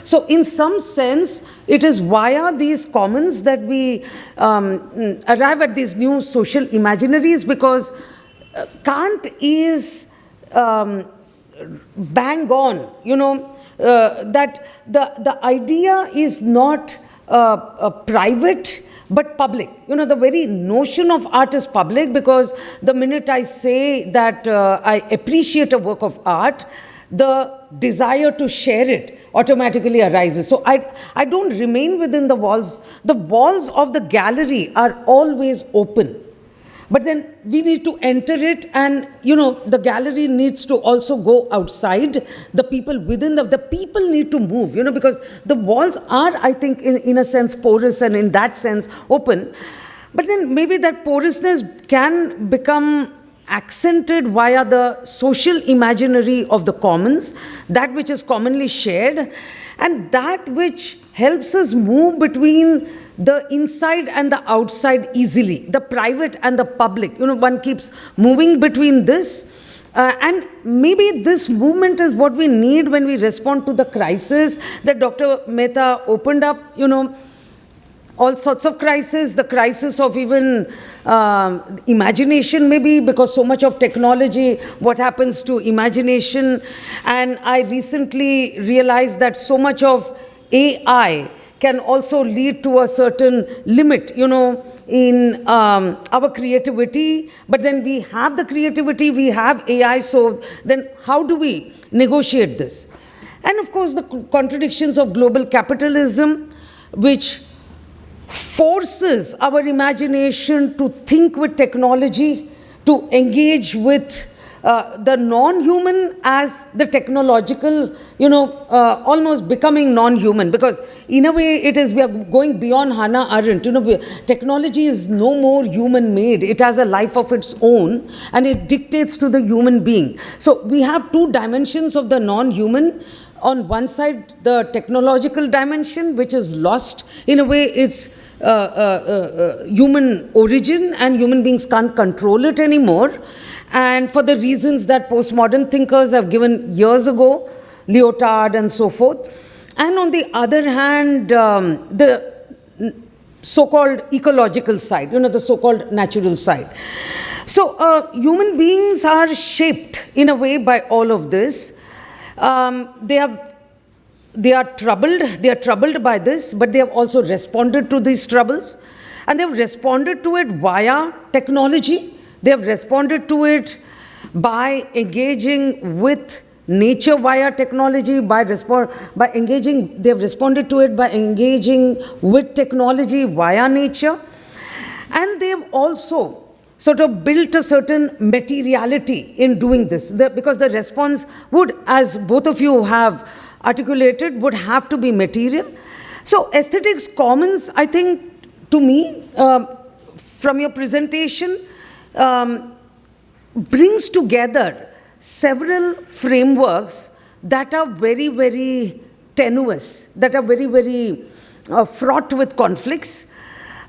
So in some sense, it is via these commons that we arrive at these new social imaginaries, because Kant is bang on, that the idea is not private but public. The very notion of art is public, because the minute I say that I appreciate a work of art, the desire to share it automatically arises. So I don't remain within the walls. The walls of the gallery are always open. But then we need to enter it, and the gallery needs to also go outside. The people within the people need to move, because the walls are, I think, in a sense porous, and in that sense open. But then maybe that porousness can become accented via the social imaginary of the commons, that which is commonly shared, and that which helps us move between the inside and the outside easily, the private and the public. One keeps moving between this. And maybe this movement is what we need when we respond to the crisis that Dr. Mehta opened up, all sorts of crises, the crisis of even imagination maybe, because so much of technology, what happens to imagination? And I recently realized that so much of AI can also lead to a certain limit, in our creativity. But then we have the creativity, we have AI, so then how do we negotiate this? And of course, the contradictions of global capitalism, which forces our imagination to think with technology, to engage with the non-human as the technological, almost becoming non-human, because in a way it is, we are going beyond Hannah Arendt. Technology is no more human-made. It has a life of its own, and it dictates to the human being. So we have two dimensions of the non-human. On one side, the technological dimension, which is lost. In a way, it's human origin, and human beings can't control it anymore. And for the reasons that postmodern thinkers have given years ago, Lyotard and so forth. And on the other hand, the so-called ecological side, the so-called natural side. So human beings are shaped in a way by all of this. They are troubled by this, but they have also responded to these troubles. And they have responded to it via technology. They have responded to it by engaging with nature via technology, they have responded to it by engaging with technology via nature. And they have also sort of built a certain materiality in doing this, because the response would, as both of you have articulated, would have to be material. So aesthetics commons, I think, to me, from your presentation, brings together several frameworks that are very, very tenuous, that are very, very fraught with conflicts.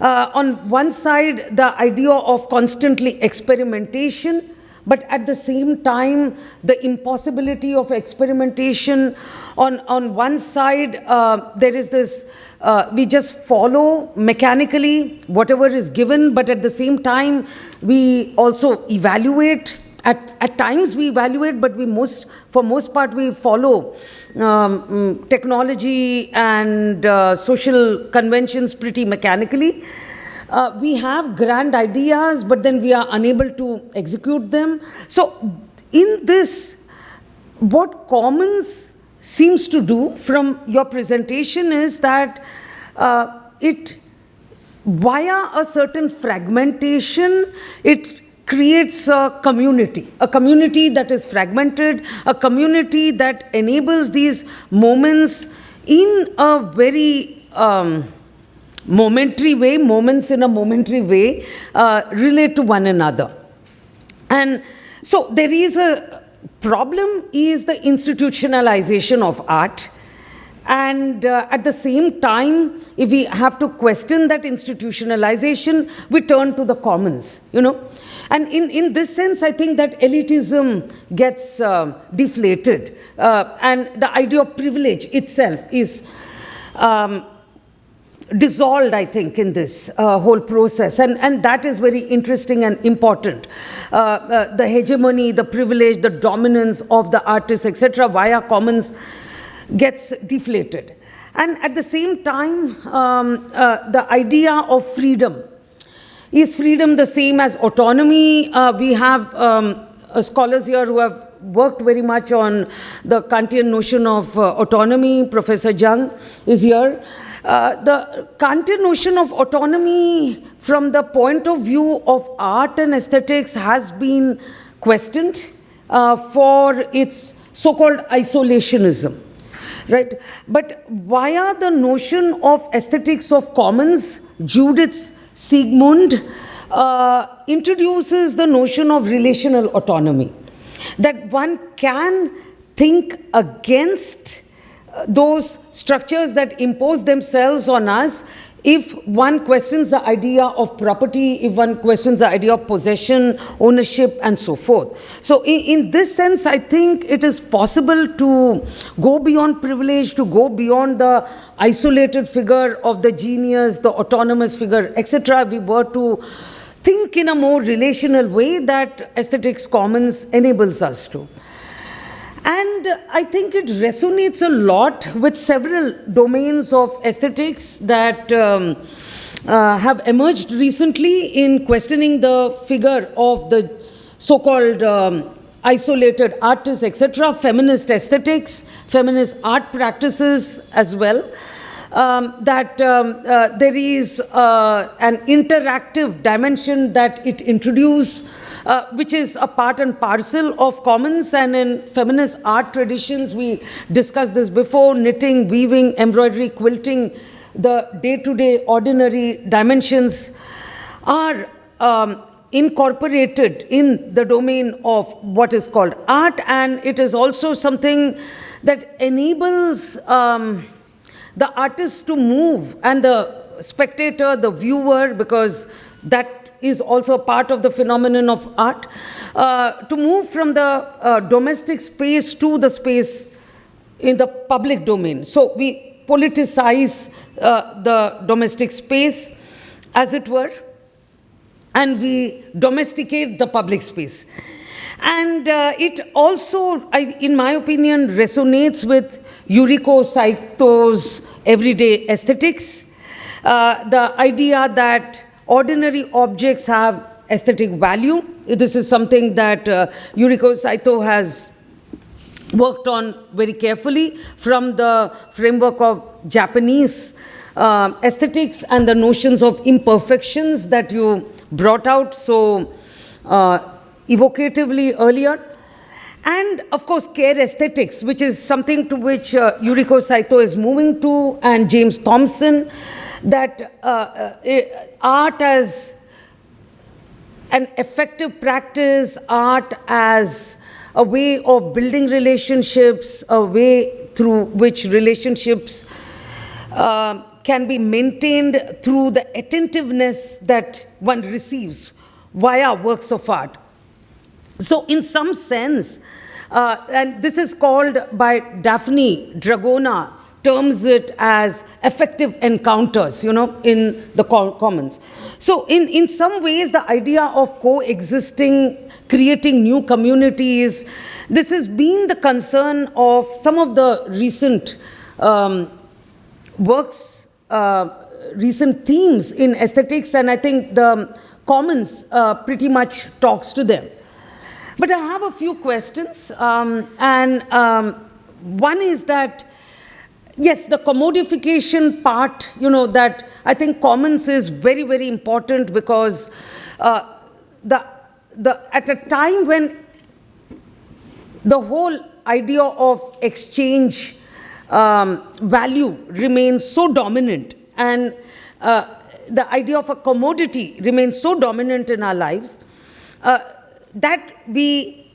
On one side, the idea of constantly experimentation, but at the same time, the impossibility of experimentation. On one side, there is this, we just follow mechanically whatever is given, but at the same time, we also evaluate. At times we evaluate, but for most part, we follow technology and social conventions pretty mechanically. We have grand ideas, but then we are unable to execute them. So in this, what Commons seems to do from your presentation is that it, via a certain fragmentation, it creates a community that is fragmented, a community that enables these moments in a very momentary way, relate to one another. And so there is a problem, is the institutionalization of art. And at the same time, if we have to question that institutionalization, we turn to the commons, And in this sense, I think that elitism gets deflated. And the idea of privilege itself is dissolved, I think, in this whole process. And that is very interesting and important. The hegemony, the privilege, the dominance of the artists, etc., via commons gets deflated. And at the same time, the idea of freedom. Is freedom the same as autonomy? We have scholars here who have worked very much on the Kantian notion of autonomy. Professor Jung is here. The Kantian notion of autonomy from the point of view of art and aesthetics has been questioned for its so-called isolationism. Right? But via the notion of aesthetics of commons, Judith Siegmund introduces the notion of relational autonomy, that one can think against those structures that impose themselves on us if one questions the idea of property, if one questions the idea of possession, ownership, and so forth. So in this sense, I think it is possible to go beyond privilege, to go beyond the isolated figure of the genius, the autonomous figure, etc. We were to think in a more relational way that aesthetics commons enables us to. And I think it resonates a lot with several domains of aesthetics that have emerged recently in questioning the figure of the so-called isolated artists, etc., feminist aesthetics, feminist art practices as well. That there is an interactive dimension that it introduces, which is a part and parcel of commons. And in feminist art traditions, we discussed this before, knitting, weaving, embroidery, quilting, the day-to-day ordinary dimensions are incorporated in the domain of what is called art, and it is also something that enables the artist to move, and the spectator, the viewer, because that is also a part of the phenomenon of art, to move from the domestic space to the space in the public domain. So we politicize the domestic space, as it were, and we domesticate the public space. And it also, in my opinion, resonates with Yuriko Saito's everyday aesthetics, the idea that ordinary objects have aesthetic value. This is something that Yuriko Saito has worked on very carefully from the framework of Japanese aesthetics and the notions of imperfections that you brought out so evocatively earlier. And of course, care aesthetics, which is something to which Yuriko Saito is moving to, and James Thompson, that art as an effective practice, art as a way of building relationships, a way through which relationships can be maintained through the attentiveness that one receives via works of art. So in some sense, and this is called by Daphne Dragona, terms it as effective encounters, in the commons. So in some ways, the idea of coexisting, creating new communities, this has been the concern of some of the recent works, recent themes in aesthetics, and I think the commons pretty much talks to them. But I have a few questions, and one is that, yes, the commodification part, that I think commons is very, very important, because at a time when the whole idea of exchange value remains so dominant, and the idea of a commodity remains so dominant in our lives, that we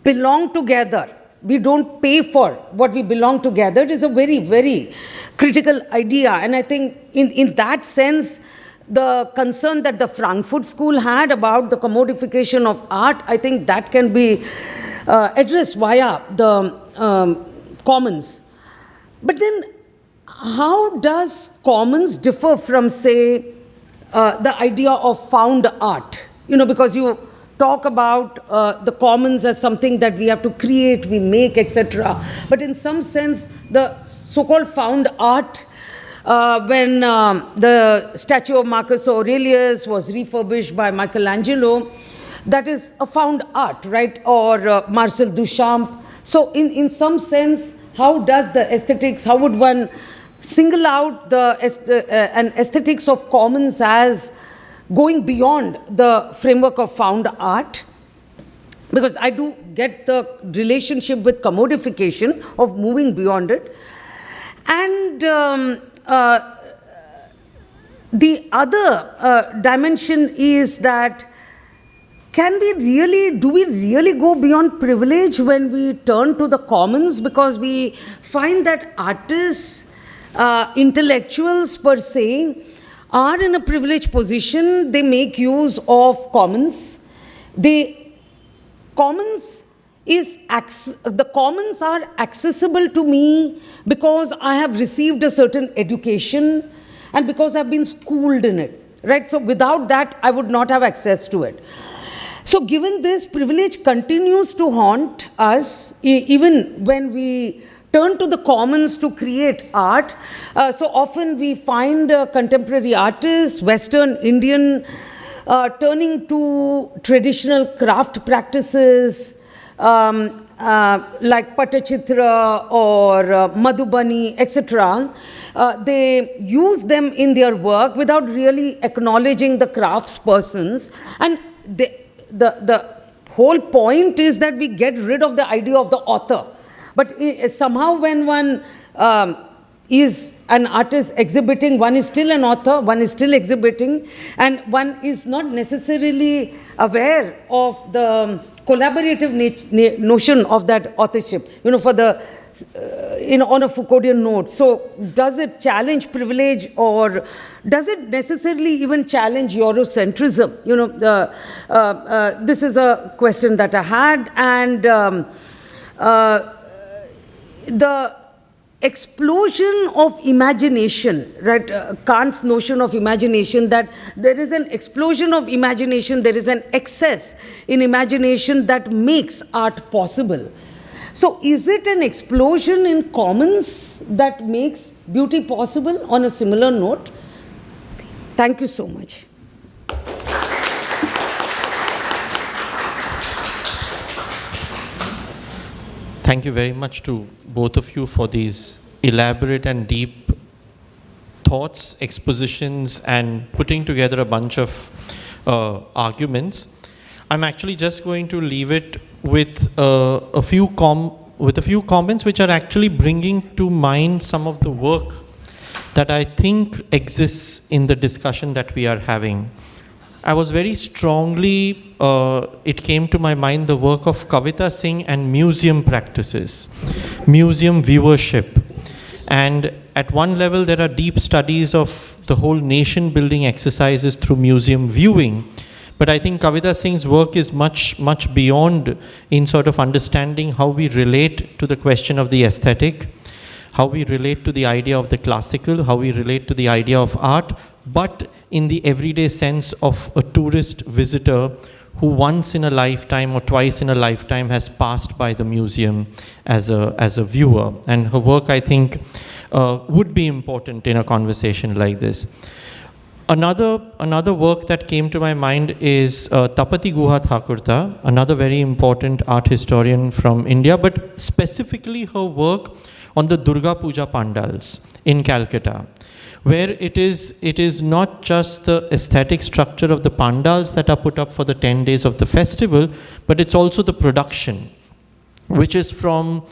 belong together, we don't pay for what we belong to gather is a very, very critical idea. And I think in that sense, the concern that the Frankfurt School had about the commodification of art, I think that can be addressed via the commons. But then, how does commons differ from, say, the idea of found art? You know, because you talk about the commons as something that we have to create, we make, etc. But in some sense, the so-called found art, when the statue of Marcus Aurelius was refurbished by Michelangelo, that is a found art, right? Or Marcel Duchamp. So in some sense, how does the aesthetics, how would one single out an aesthetics of commons as going beyond the framework of found art? Because I do get the relationship with commodification of moving beyond it. And the other dimension is that do we really go beyond privilege when we turn to the commons? Because we find that artists, intellectuals per se, are in a privileged position. They make use of commons. The commons are accessible to me because I have received a certain education and because I've been schooled in it, right? So without that, I would not have access to it. So given this, privilege continues to haunt us, even when we turn to the commons to create art. So often we find contemporary artists, Western, Indian, turning to traditional craft practices like Patachitra or Madhubani, etc. They use them in their work without really acknowledging the craftspersons. And the whole point is that we get rid of the idea of the author. But somehow when one is an artist exhibiting, one is still an author, one is still exhibiting, and one is not necessarily aware of the collaborative notion of that authorship, you know, for the, on a Foucauldian note. So does it challenge privilege, or does it necessarily even challenge Eurocentrism? You know, this is a question that I had, and the explosion of imagination, right? Kant's notion of imagination, that there is an explosion of imagination, there is an excess in imagination that makes art possible. So is it an explosion in commons that makes beauty possible, on a similar note? Thank you so much. Thank you very much to both of you for these elaborate and deep thoughts, expositions, and putting together a bunch of arguments. I'm actually just going to leave it with a few comments which are actually bringing to mind some of the work that I think exists in the discussion that we are having. I was very strongly, it came to my mind, the work of Kavita Singh and museum practices, museum viewership. And at one level, there are deep studies of the whole nation building exercises through museum viewing. But I think Kavita Singh's work is much, much beyond in sort of understanding how we relate to the question of the aesthetic, how we relate to the idea of the classical, how we relate to the idea of art, but in the everyday sense of a tourist visitor who once in a lifetime or twice in a lifetime has passed by the museum as a viewer. And her work, I think, would be important in a conversation like this. Another work that came to my mind is Tapati Guha Thakurta, another very important art historian from India, but specifically her work on the Durga Puja pandals in Calcutta, where it is not just the aesthetic structure of the pandals that are put up for the 10 days of the festival, but it's also the production, which is from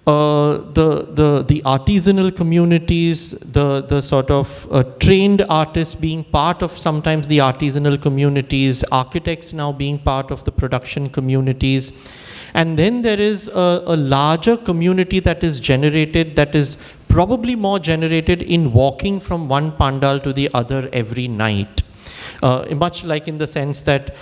the artisanal communities, the sort of trained artists being part of sometimes the artisanal communities, architects now being part of the production communities. And then there is a larger community that is generated, that is probably more generated in walking from one pandal to the other every night. Much like in the sense that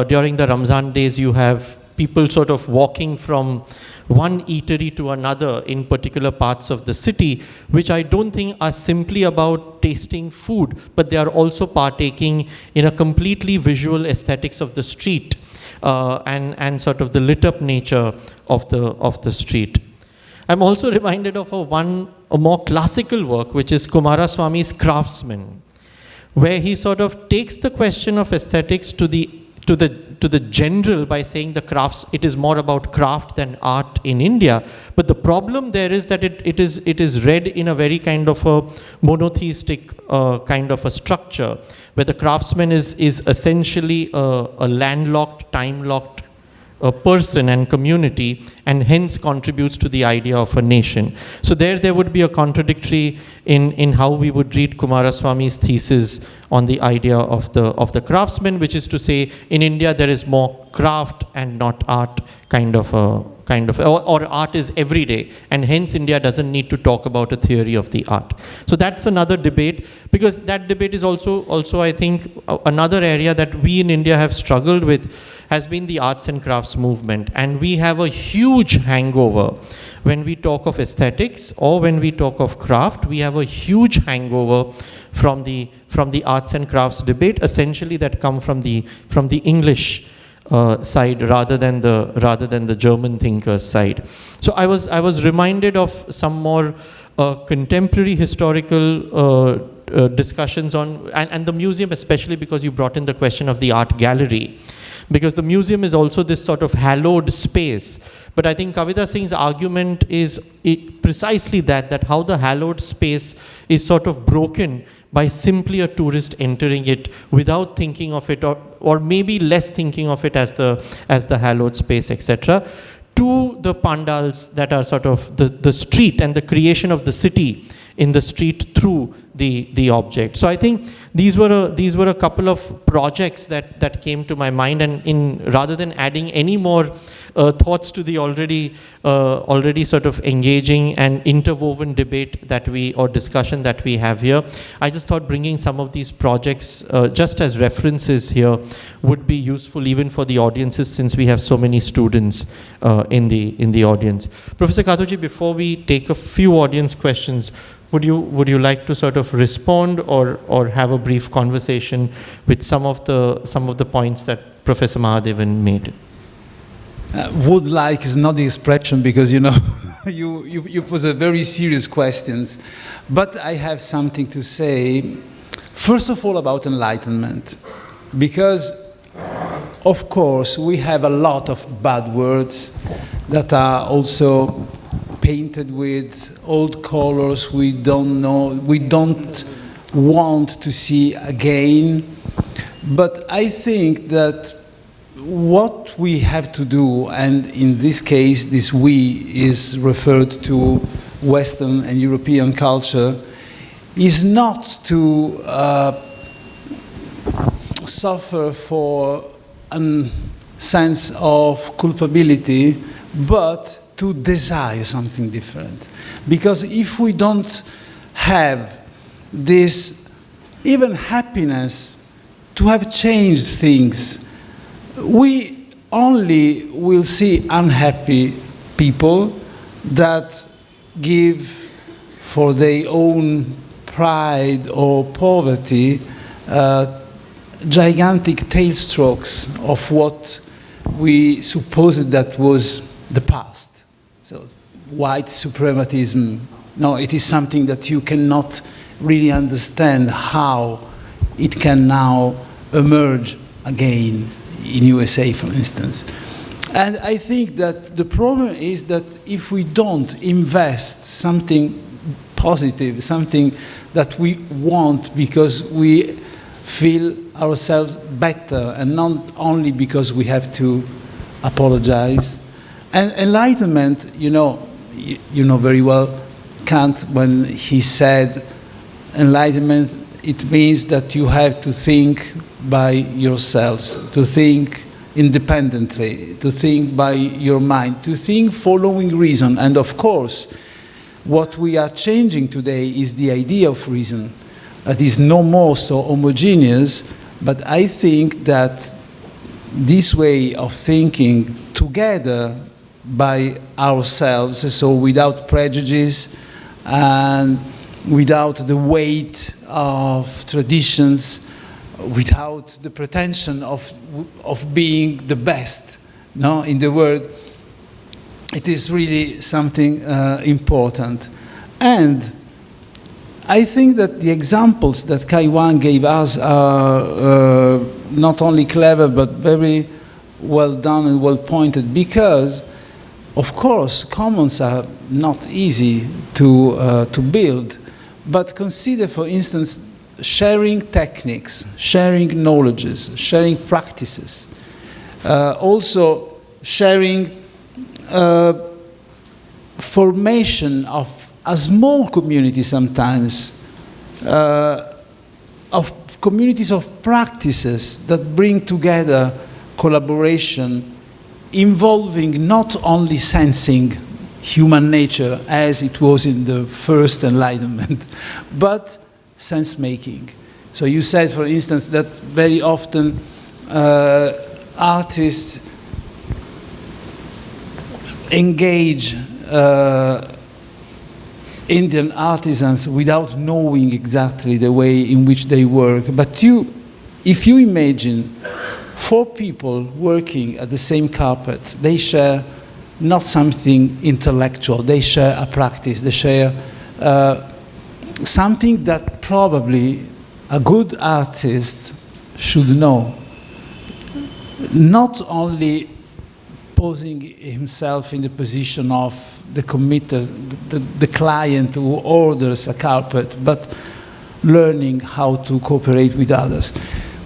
during the Ramzan days you have people sort of walking from one eatery to another in particular parts of the city, which I don't think are simply about tasting food, but they are also partaking in a completely visual aesthetics of the street and sort of the lit up nature of the street. I'm also reminded of a more classical work, which is Kumaraswamy's Craftsman, where he sort of takes the question of aesthetics to the general by saying the crafts, it is more about craft than art in India. But the problem there is that it is read in a very kind of a monotheistic kind of a structure, where the craftsman is essentially a landlocked, time-locked person and community, and hence contributes to the idea of a nation. So there would be a contradictory in how we would read Kumaraswamy's thesis on the idea of the craftsman, which is to say, in India there is more craft and not art or art is everyday, and hence India doesn't need to talk about a theory of the art. So that's another debate, because that debate is also I think another area that we in India have struggled with has been the arts and crafts movement, and we have a huge hangover when we talk of aesthetics or when we talk of craft. We have a huge hangover from the arts and crafts debate, essentially that come from the English side rather than the German thinkers side. So I was reminded of some more contemporary historical discussions on, and the museum, especially because you brought in the question of the art gallery, because the museum is also this sort of hallowed space. But I think Kavita Singh's argument is precisely that how the hallowed space is sort of broken by simply a tourist entering it without thinking of it, or maybe less thinking of it as the hallowed space, etc., to the pandals that are sort of the street and the creation of the city in the street through the object. So I think these were a couple of projects that came to my mind, and rather than adding any more thoughts to the already sort of engaging and interwoven debate or discussion that we have here, I just thought bringing some of these projects just as references here would be useful even for the audiences, since we have so many students in the audience. Professor Catucci, before we take a few audience questions, would you like to sort of respond or have a brief conversation with some of the points that Professor Mahadevan made? Would like is not the expression, because you pose a very serious questions. But I have something to say, first of all, about enlightenment, because of course we have a lot of bad words that are also painted with old colors we don't want to see again. But I think that what we have to do, and in this case this we is referred to Western and European culture, is not to suffer for a sense of culpability, but to desire something different. Because if we don't have this even happiness to have changed things, we only will see unhappy people that give for their own pride or poverty gigantic tailstrokes of what we supposed that was the past. So white supremacism, no, it is something that you cannot really understand how it can now emerge again in USA, for instance. And I think that the problem is that if we don't invest something positive, something that we want because we feel ourselves better, and not only because we have to apologize. And enlightenment, you know very well Kant when he said enlightenment, it means that you have to think by yourselves, to think independently, to think by your mind, to think following reason. And of course, what we are changing today is the idea of reason. That is no more so homogeneous, but I think that this way of thinking together by ourselves, so without prejudice and without the weight of traditions, without the pretension of being the best, no, in the world, it is really something important. And I think that the examples that Kaiwan gave us are not only clever, but very well done and well pointed, because, of course, commons are not easy to build. But consider, for instance, sharing techniques, sharing knowledges, sharing practices, also sharing formation of a small community sometimes, of communities of practices that bring together collaboration, involving not only sensing human nature as it was in the first Enlightenment, but sense-making. So you said, for instance, that very often artists engage Indian artisans without knowing exactly the way in which they work. But if you imagine 4 people working at the same carpet, they share not something intellectual, they share a practice, they share something that probably a good artist should know. Not only posing himself in the position of the committer, the client who orders a carpet, but learning how to cooperate with others.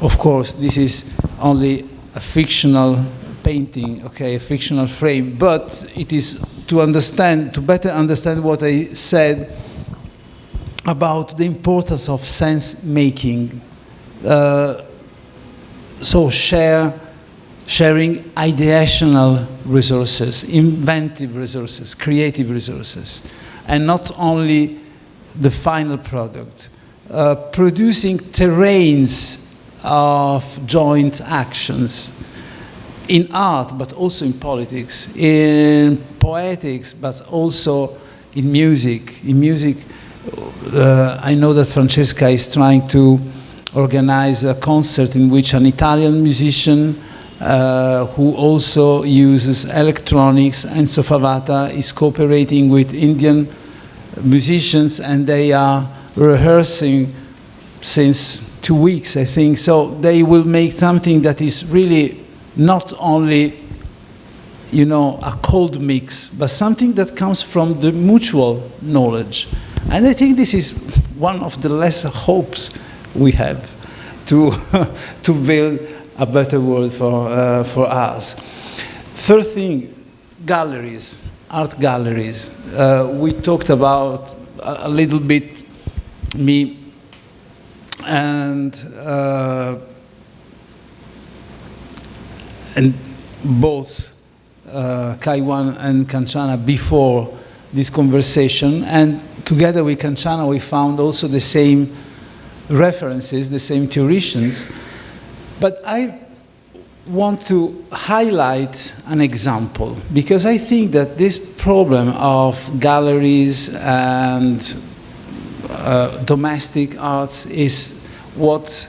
Of course, this is only a fictional painting, okay, a fictional frame, but it is to better understand what I said about the importance of sense making. So sharing ideational resources, inventive resources, creative resources, and not only the final product. Producing terrains of joint actions in art, but also in politics, in poetics, but also in music. In music, I know that Francesca is trying to organize a concert in which an Italian musician who also uses electronics, Enzo Favata, is cooperating with Indian musicians, and they are rehearsing since 2 weeks, I think. So they will make something that is really not only, you know, a cold mix, but something that comes from the mutual knowledge. And I think this is one of the lesser hopes we have to build a better world for us. Third thing, galleries, art galleries. We talked about a little bit, me and both Kaiwan and Kanchana before this conversation, and together with Kanchana we found also the same references, the same theoreticians. But I want to highlight an example, because I think that this problem of galleries and domestic arts is what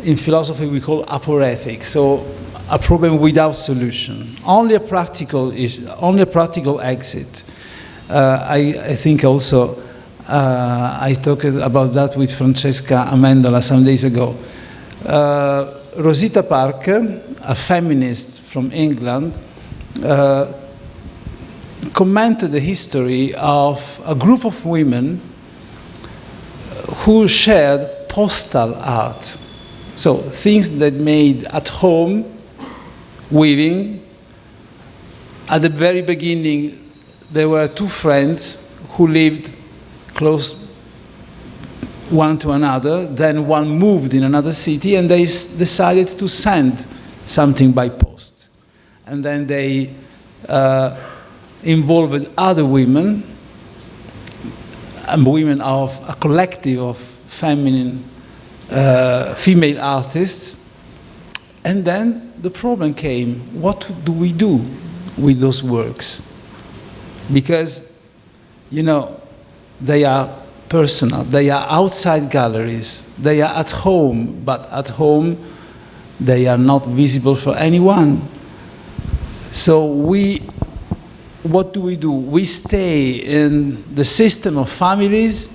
in philosophy we call aporetic, so a problem without solution, only a practical issue, only a practical exit. I think also I talked about that with Francesca Amendola some days ago. Rosita Parker, a feminist from England, commented the history of a group of women who shared postal art. So things that made at home, weaving. At the very beginning, there were two friends who lived close one to another, then one moved in another city, and they decided to send something by post. And then they involved other women, and women of a collective of female artists. And then the problem came, what do we do with those works? Because, you know, they are personal, they are outside galleries, they are at home, but at home they are not visible for anyone. So what do? We stay in the system of families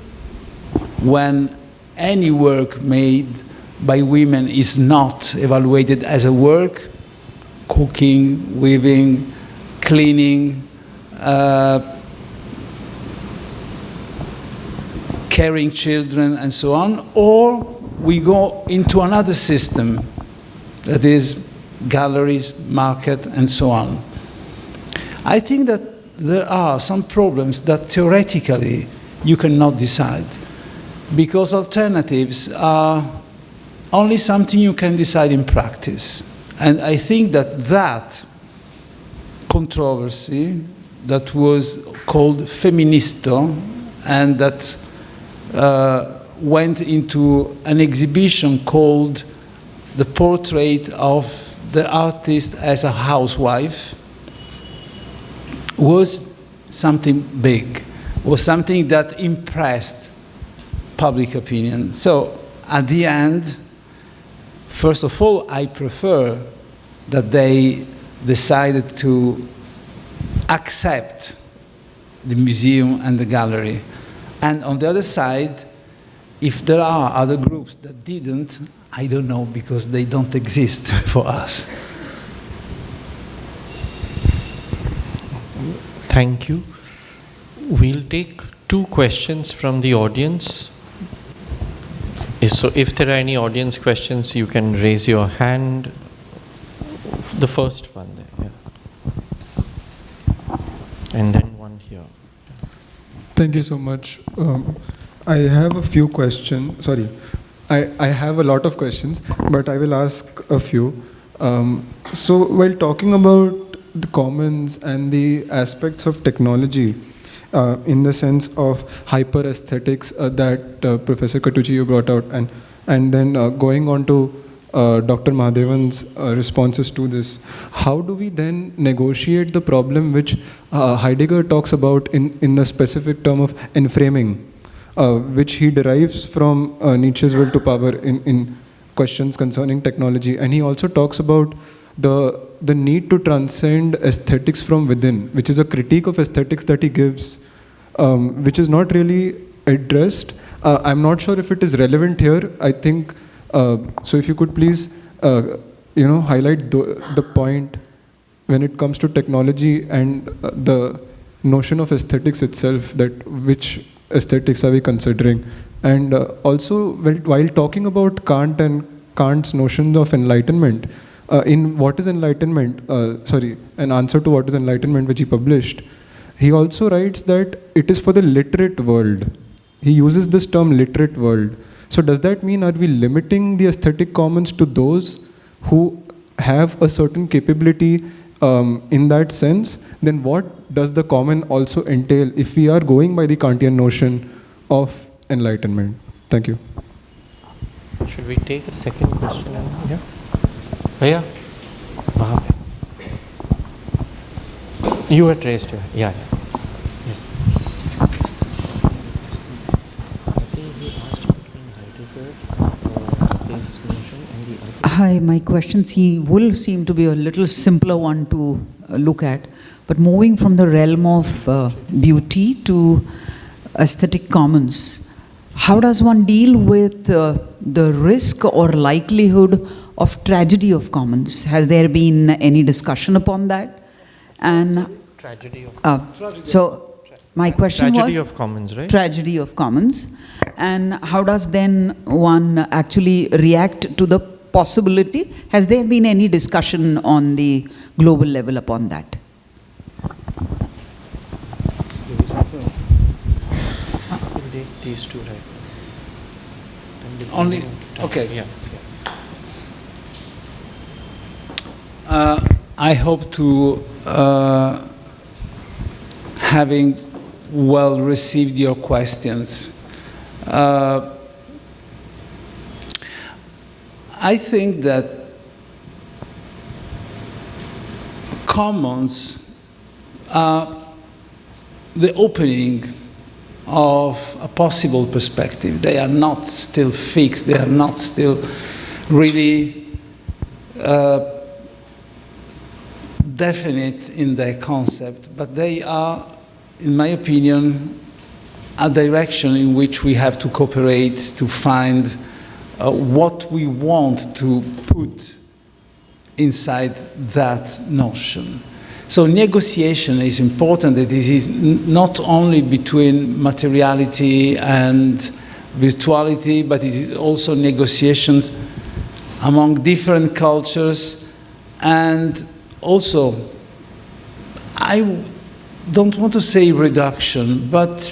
when any work made by women is not evaluated as a work, cooking, weaving, cleaning, carrying children and so on, or we go into another system that is galleries, market, and so on. I think that there are some problems that theoretically you cannot decide, because alternatives are only something you can decide in practice. And I think that that controversy that was called feministo and that went into an exhibition called The Portrait of the Artist as a Housewife was something big, was something that impressed public opinion. So at the end, first of all, I prefer that they decided to accept the museum and the gallery. And on the other side, if there are other groups that didn't, I don't know, because they don't exist for us. Thank you. We'll take 2 questions from the audience. So if there are any audience questions, you can raise your hand. The first one there, yeah. And then one here. Thank you so much. I have a few questions. Sorry, I have a lot of questions, but I will ask a few. So while talking about the commons and the aspects of technology, in the sense of hyper aesthetics that Professor Catucci you brought out, and then going on to Dr. Mahadevan's responses to this, how do we then negotiate the problem which Heidegger talks about in the specific term of enframing, which he derives from Nietzsche's will to power in questions concerning technology, and he also talks about the need to transcend aesthetics from within, which is a critique of aesthetics that he gives, which is not really addressed. I'm not sure if it is relevant here. I think, so if you could please, highlight the point when it comes to technology and the notion of aesthetics itself, that which aesthetics are we considering? And also, while talking about Kant and Kant's notion of enlightenment, in What is Enlightenment, an answer to What is Enlightenment, which he published, he also writes that it is for the literate world. He uses this term literate world. So does that mean, are we limiting the aesthetic commons to those who have a certain capability in that sense? Then what does the common also entail if we are going by the Kantian notion of enlightenment? Thank you. Should we take a second question? Yeah. Yeah. You had raised your hand. Yeah. Yes. I think he asked between Heidegger, his notion, and the other. Hi, my questions will seem to be a little simpler one to look at, but moving from the realm of beauty to aesthetic commons, how does one deal with the risk or likelihood of tragedy of commons? Has there been any discussion upon that? And tragedy of so my question tragedy was of commons, right? Tragedy of commons, and how does then one actually react to the possibility? Has there been any discussion on the global level upon that? These two, right? Only, okay. Yeah. I hope to having well received your questions. I think that commons are the opening of a possible perspective. They are not still fixed, they are not still really definite in their concept, but they are, in my opinion, a direction in which we have to cooperate to find what we want to put inside that notion. So negotiation is important. That it is not only between materiality and virtuality, but it is also negotiations among different cultures. And also, I don't want to say reduction, but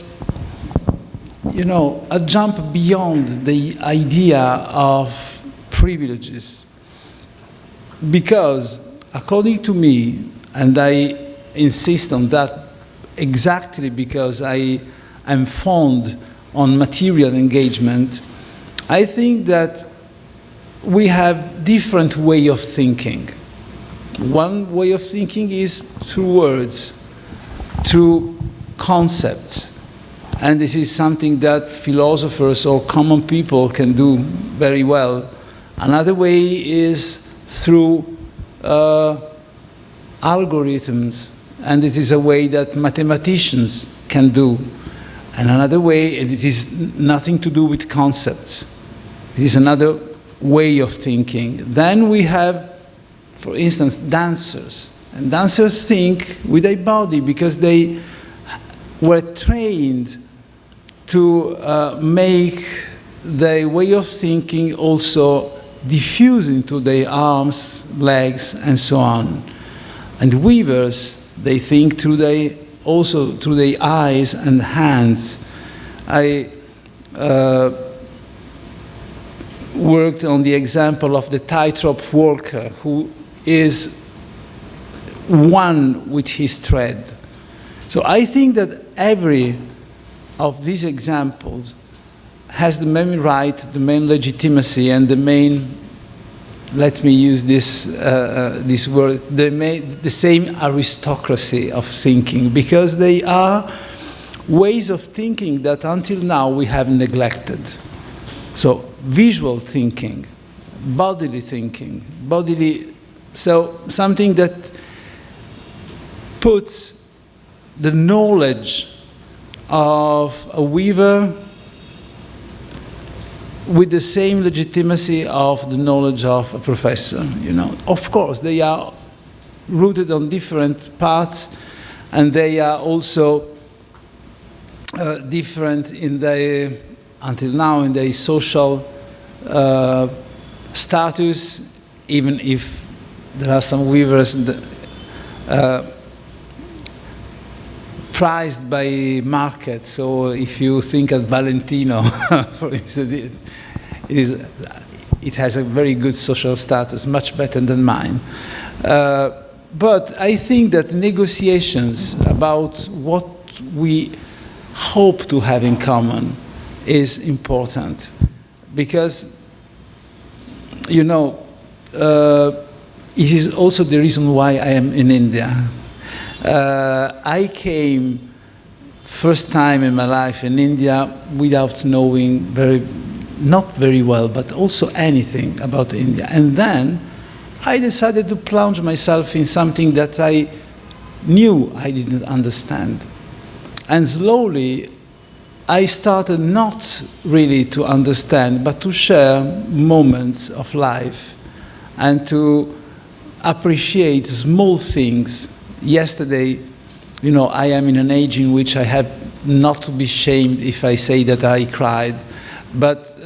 you know, a jump beyond the idea of privileges. Because according to me, and I insist on that exactly because I am fond on material engagement, I think that we have different way of thinking. One way of thinking is through words, through concepts. And this is something that philosophers or common people can do very well. Another way is through algorithms, and this is a way that mathematicians can do. And another way, and it is nothing to do with concepts. It is another way of thinking. Then we have, for instance, dancers. And dancers think with their body because they were trained to make their way of thinking also diffuse into their arms, legs, and so on. And weavers, they think also through their eyes and hands. I worked on the example of the tightrope walker who is one with his thread. So I think that every of these examples has the main right, the main legitimacy, and the main, let me use this word, the same aristocracy of thinking, because they are ways of thinking that until now we have neglected. So visual thinking, bodily thinking, so something that puts the knowledge of a weaver with the same legitimacy of the knowledge of a professor, you know. Of course, they are rooted on different paths, and they are also different in their, until now, in their social status, even if there are some weavers prized by market. So if you think of Valentino, for instance, it has a very good social status, much better than mine. But I think that negotiations about what we hope to have in common is important, because, you know, it is also the reason why I am in India. I came first time in my life in India without knowing not very well, but also anything about India. And then I decided to plunge myself in something that I knew I didn't understand. And slowly I started not really to understand, but to share moments of life and to appreciate small things. Yesterday, you know, I am in an age in which I have not to be shamed if I say that I cried. But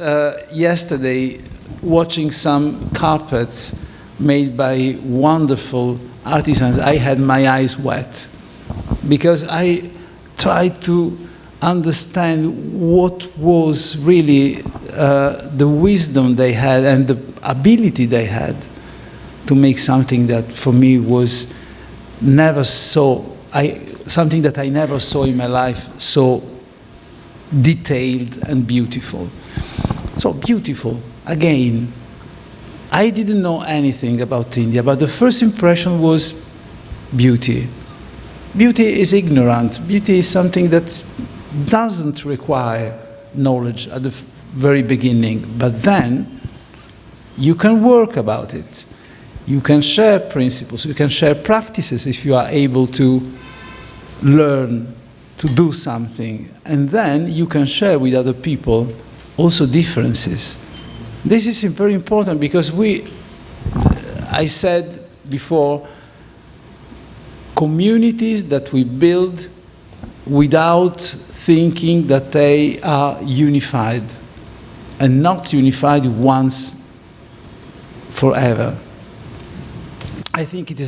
yesterday, watching some carpets made by wonderful artisans, I had my eyes wet, because I tried to understand what was really the wisdom they had and the ability they had to make something that for me was never something that I never saw in my life, so detailed and beautiful. So beautiful, again, I didn't know anything about India, but the first impression was beauty. Beauty is ignorant. Beauty is something that doesn't require knowledge at the very beginning, but then you can work about it. You can share principles, you can share practices if you are able to learn to do something, and then you can share with other people also differences. This is very important because I said before, communities that we build without thinking that they are unified, and not unified once forever. I think it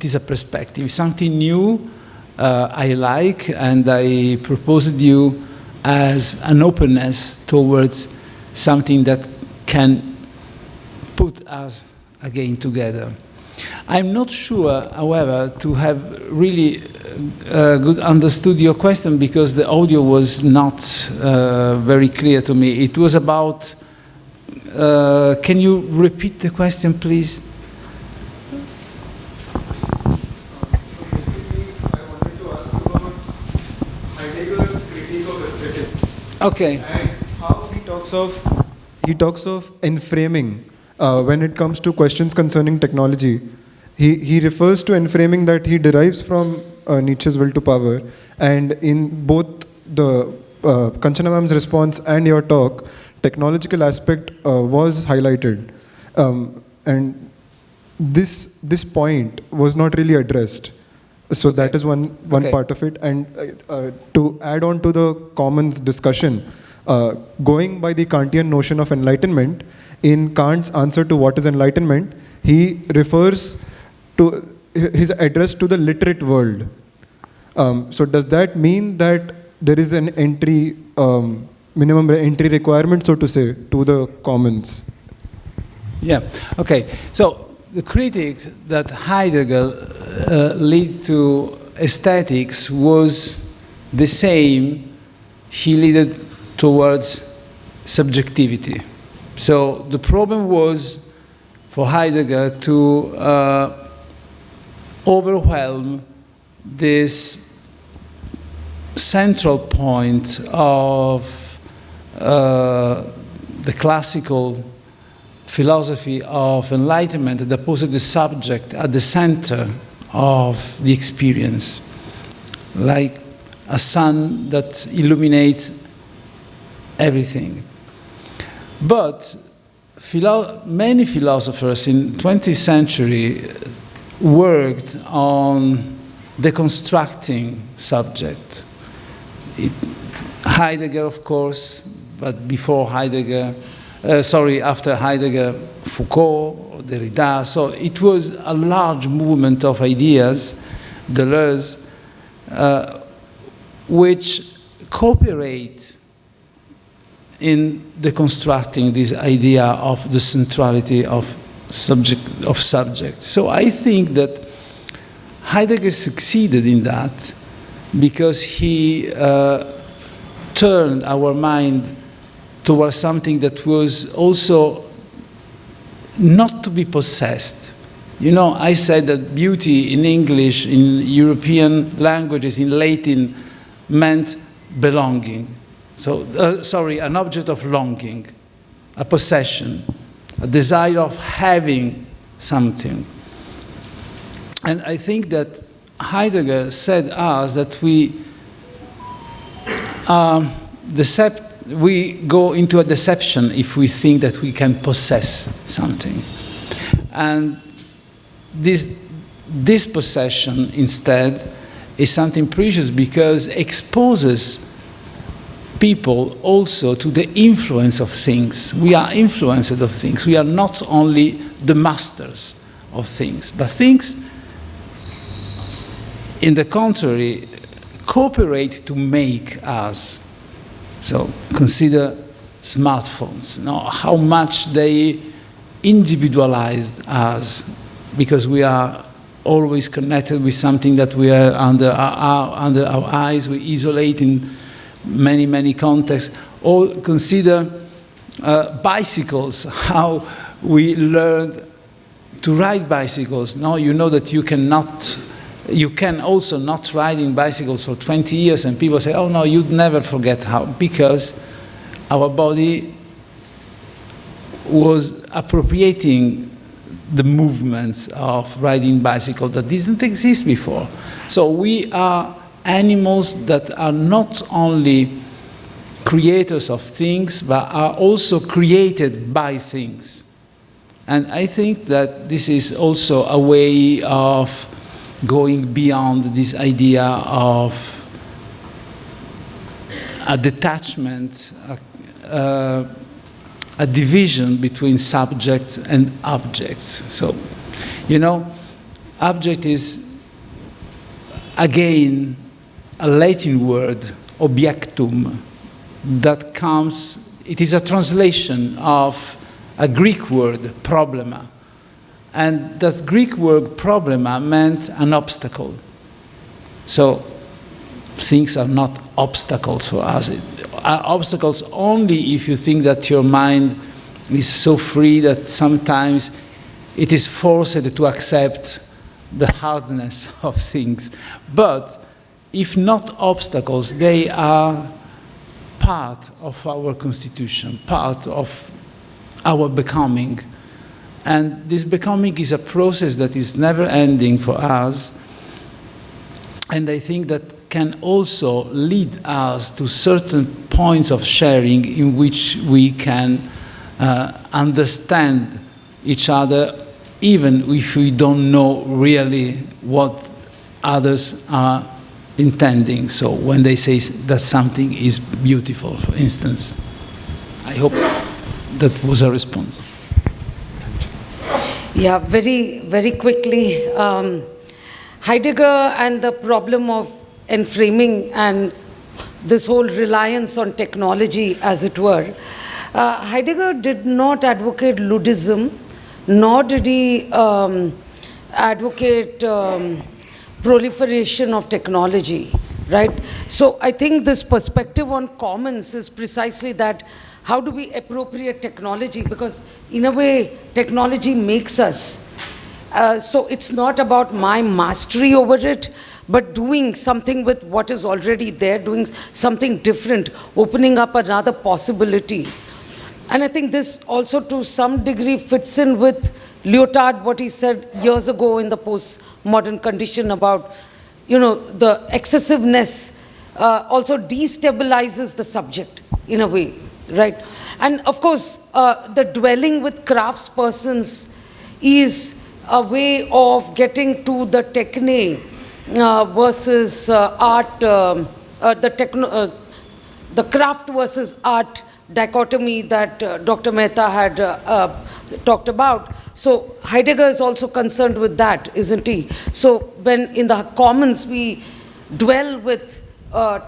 is a perspective, something new I like, and I proposed you as an openness towards something that can put us again together. I'm not sure, however, to have really good understood your question, because the audio was not very clear to me. It was about, can you repeat the question, please? So basically, I wanted to ask you about Heidegger's critique of aesthetics. Okay. And how he talks of enframing when it comes to questions concerning technology. He refers to enframing that he derives from Nietzsche's will to power, and in both the Kanchana ma'am's response and your talk, technological aspect was highlighted, and this point was not really addressed. So okay. That is one okay. part of it. And to add on to the commons discussion, going by the Kantian notion of enlightenment, in Kant's answer to what is enlightenment, he refers to his address to the literate world. So does that mean that there is an entry, minimum entry requirement, so to say, to the commons? Yeah, okay. So the critics that Heidegger led to aesthetics was the same he led towards subjectivity. So the problem was for Heidegger to overwhelm this central point of the classical philosophy of enlightenment that puts the subject at the center of the experience, like a sun that illuminates everything. But many philosophers in the 20th century worked on deconstructing subject. Heidegger, of course, but before Heidegger, after Heidegger, Foucault, Derrida. So it was a large movement of ideas, Deleuze, which cooperate in deconstructing this idea of the centrality of subject. So I think that Heidegger succeeded in that because he turned our mind towards something that was also not to be possessed. You know, I said that beauty in English, in European languages, in Latin, meant belonging. So, an object of longing, a possession, a desire of having something. And I think that Heidegger said us that we go into a deception if we think that we can possess something. And this possession, instead, is something precious because it exposes people also to the influence of things. We are influenced of things. We are not only the masters of things, but things, in the contrary, cooperate to make us. So consider smartphones, how much they individualized us, because we are always connected with something that we are under our eyes, we isolate in many, many contexts. Or consider bicycles, how we learned to ride bicycles. Now you know that you can also not riding bicycles for 20 years, and people say, oh no, you'd never forget how, because our body was appropriating the movements of riding bicycle that didn't exist before. So we are animals that are not only creators of things, but are also created by things. And I think that this is also a way of going beyond this idea of a detachment, a division between subjects and objects. So, object is, again, a Latin word, objectum, that comes, it is a translation of a Greek word, problema. And that Greek word, problema, meant an obstacle. So things are not obstacles for us. Are obstacles only if you think that your mind is so free that sometimes it is forced to accept the hardness of things. But if not obstacles, they are part of our constitution, part of our becoming. And this becoming is a process that is never ending for us. And I think that can also lead us to certain points of sharing in which we can understand each other, even if we don't know really what others are intending. So when they say that something is beautiful, for instance. I hope that was a response. Yeah, very, very quickly. Heidegger and the problem of enframing and this whole reliance on technology, as it were. Heidegger did not advocate Luddism, nor did he advocate proliferation of technology, right? So I think this perspective on commons is precisely that, how do we appropriate technology? Because in a way, technology makes us. So it's not about my mastery over it, but doing something with what is already there, doing something different, opening up another possibility. And I think this also to some degree fits in with Lyotard, what he said years ago in the postmodern condition about, the excessiveness also destabilizes the subject in a way, right? And of course, the dwelling with craftspersons is a way of getting to the techne versus art, the craft versus art dichotomy that Dr. Mehta had talked about. So Heidegger is also concerned with that, isn't he? So when in the commons we dwell with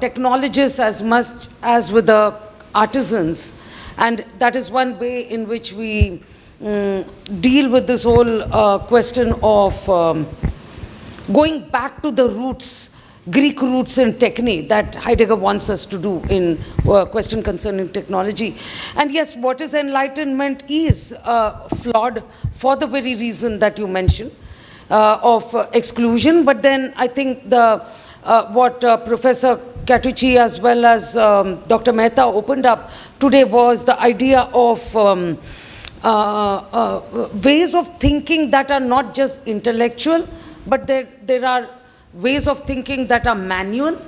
technologists as much as with the artisans, and that is one way in which we deal with this whole question of going back to the roots, Greek roots in techne that Heidegger wants us to do in question concerning technology. And yes, what is enlightenment is flawed for the very reason that you mentioned of exclusion. But then I think the what Professor Catucci as well as Dr. Mehta opened up today was the idea of ways of thinking that are not just intellectual, but there are ways of thinking that are manual.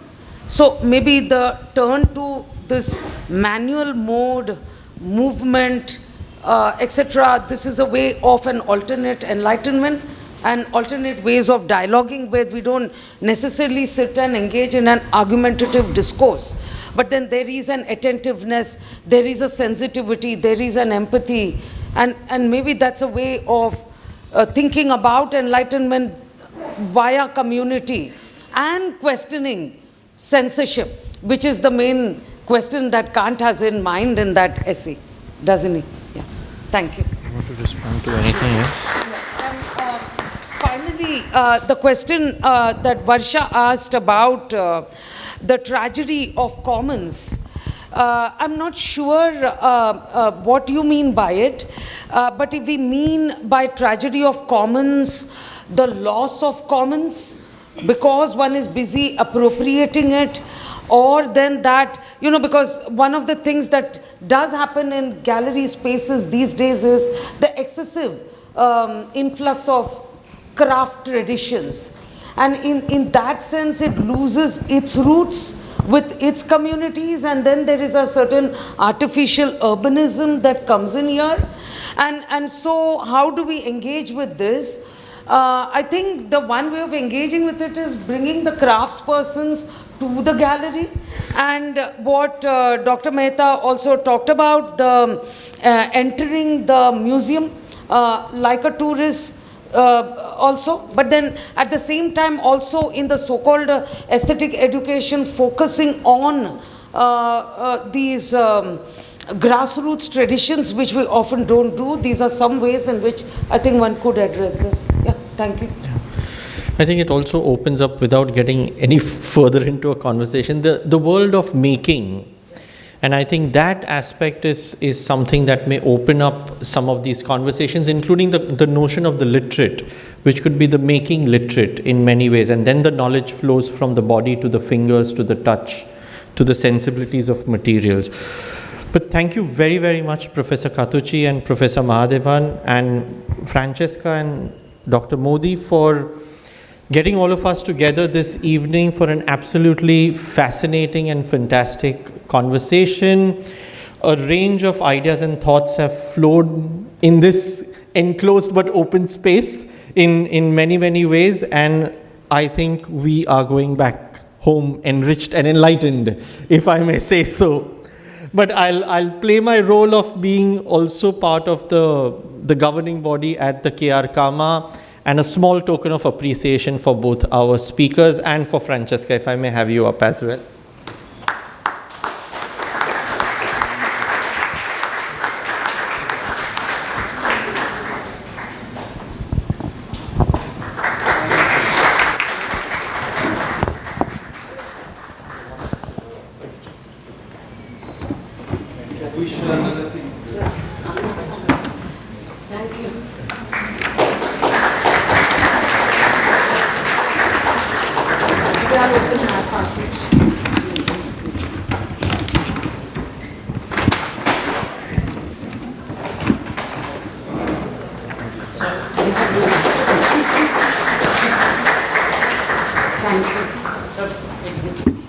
So maybe the turn to this manual mode, movement, etc., this is a way of an alternate enlightenment and alternate ways of dialoguing where we don't necessarily sit and engage in an argumentative discourse. But then there is an attentiveness, there is a sensitivity, there is an empathy, and maybe that's a way of thinking about enlightenment via community and questioning censorship, which is the main question that Kant has in mind in that essay, doesn't he? Yeah. Thank you. I want to respond to anything else. And finally, the question that Varsha asked about the tragedy of commons. I'm not sure what you mean by it, but if we mean by tragedy of commons the loss of commons because one is busy appropriating it, or then that, you know, because one of the things that does happen in gallery spaces these days is the excessive influx of craft traditions. And in that sense, it loses its roots with its communities, and then there is a certain artificial urbanism that comes in here. And so how do we engage with this? I think the one way of engaging with it is bringing the craftspersons to the gallery, and what Dr. Mehta also talked about, the entering the museum like a tourist also, but then at the same time also in the so-called aesthetic education focusing on these grassroots traditions which we often don't do. These are some ways in which I think one could address this. Yeah, thank you. I think it also opens up, without getting any further into a conversation, the world of making. And I think that aspect is something that may open up some of these conversations, including the notion of the literate, which could be the making literate in many ways. And then the knowledge flows from the body to the fingers, to the touch, to the sensibilities of materials. But thank you very, very much, Professor Catucci and Professor Mahadevan and Francesca and Dr. Modi, for getting all of us together this evening for an absolutely fascinating and fantastic conversation. A range of ideas and thoughts have flowed in this enclosed but open space in many, many ways, and I think we are going back home enriched and enlightened, if I may say so. But I'll play my role of being also part of the governing body at the Cama, and a small token of appreciation for both our speakers and for Francesca, if I may have you up as well. Thank you.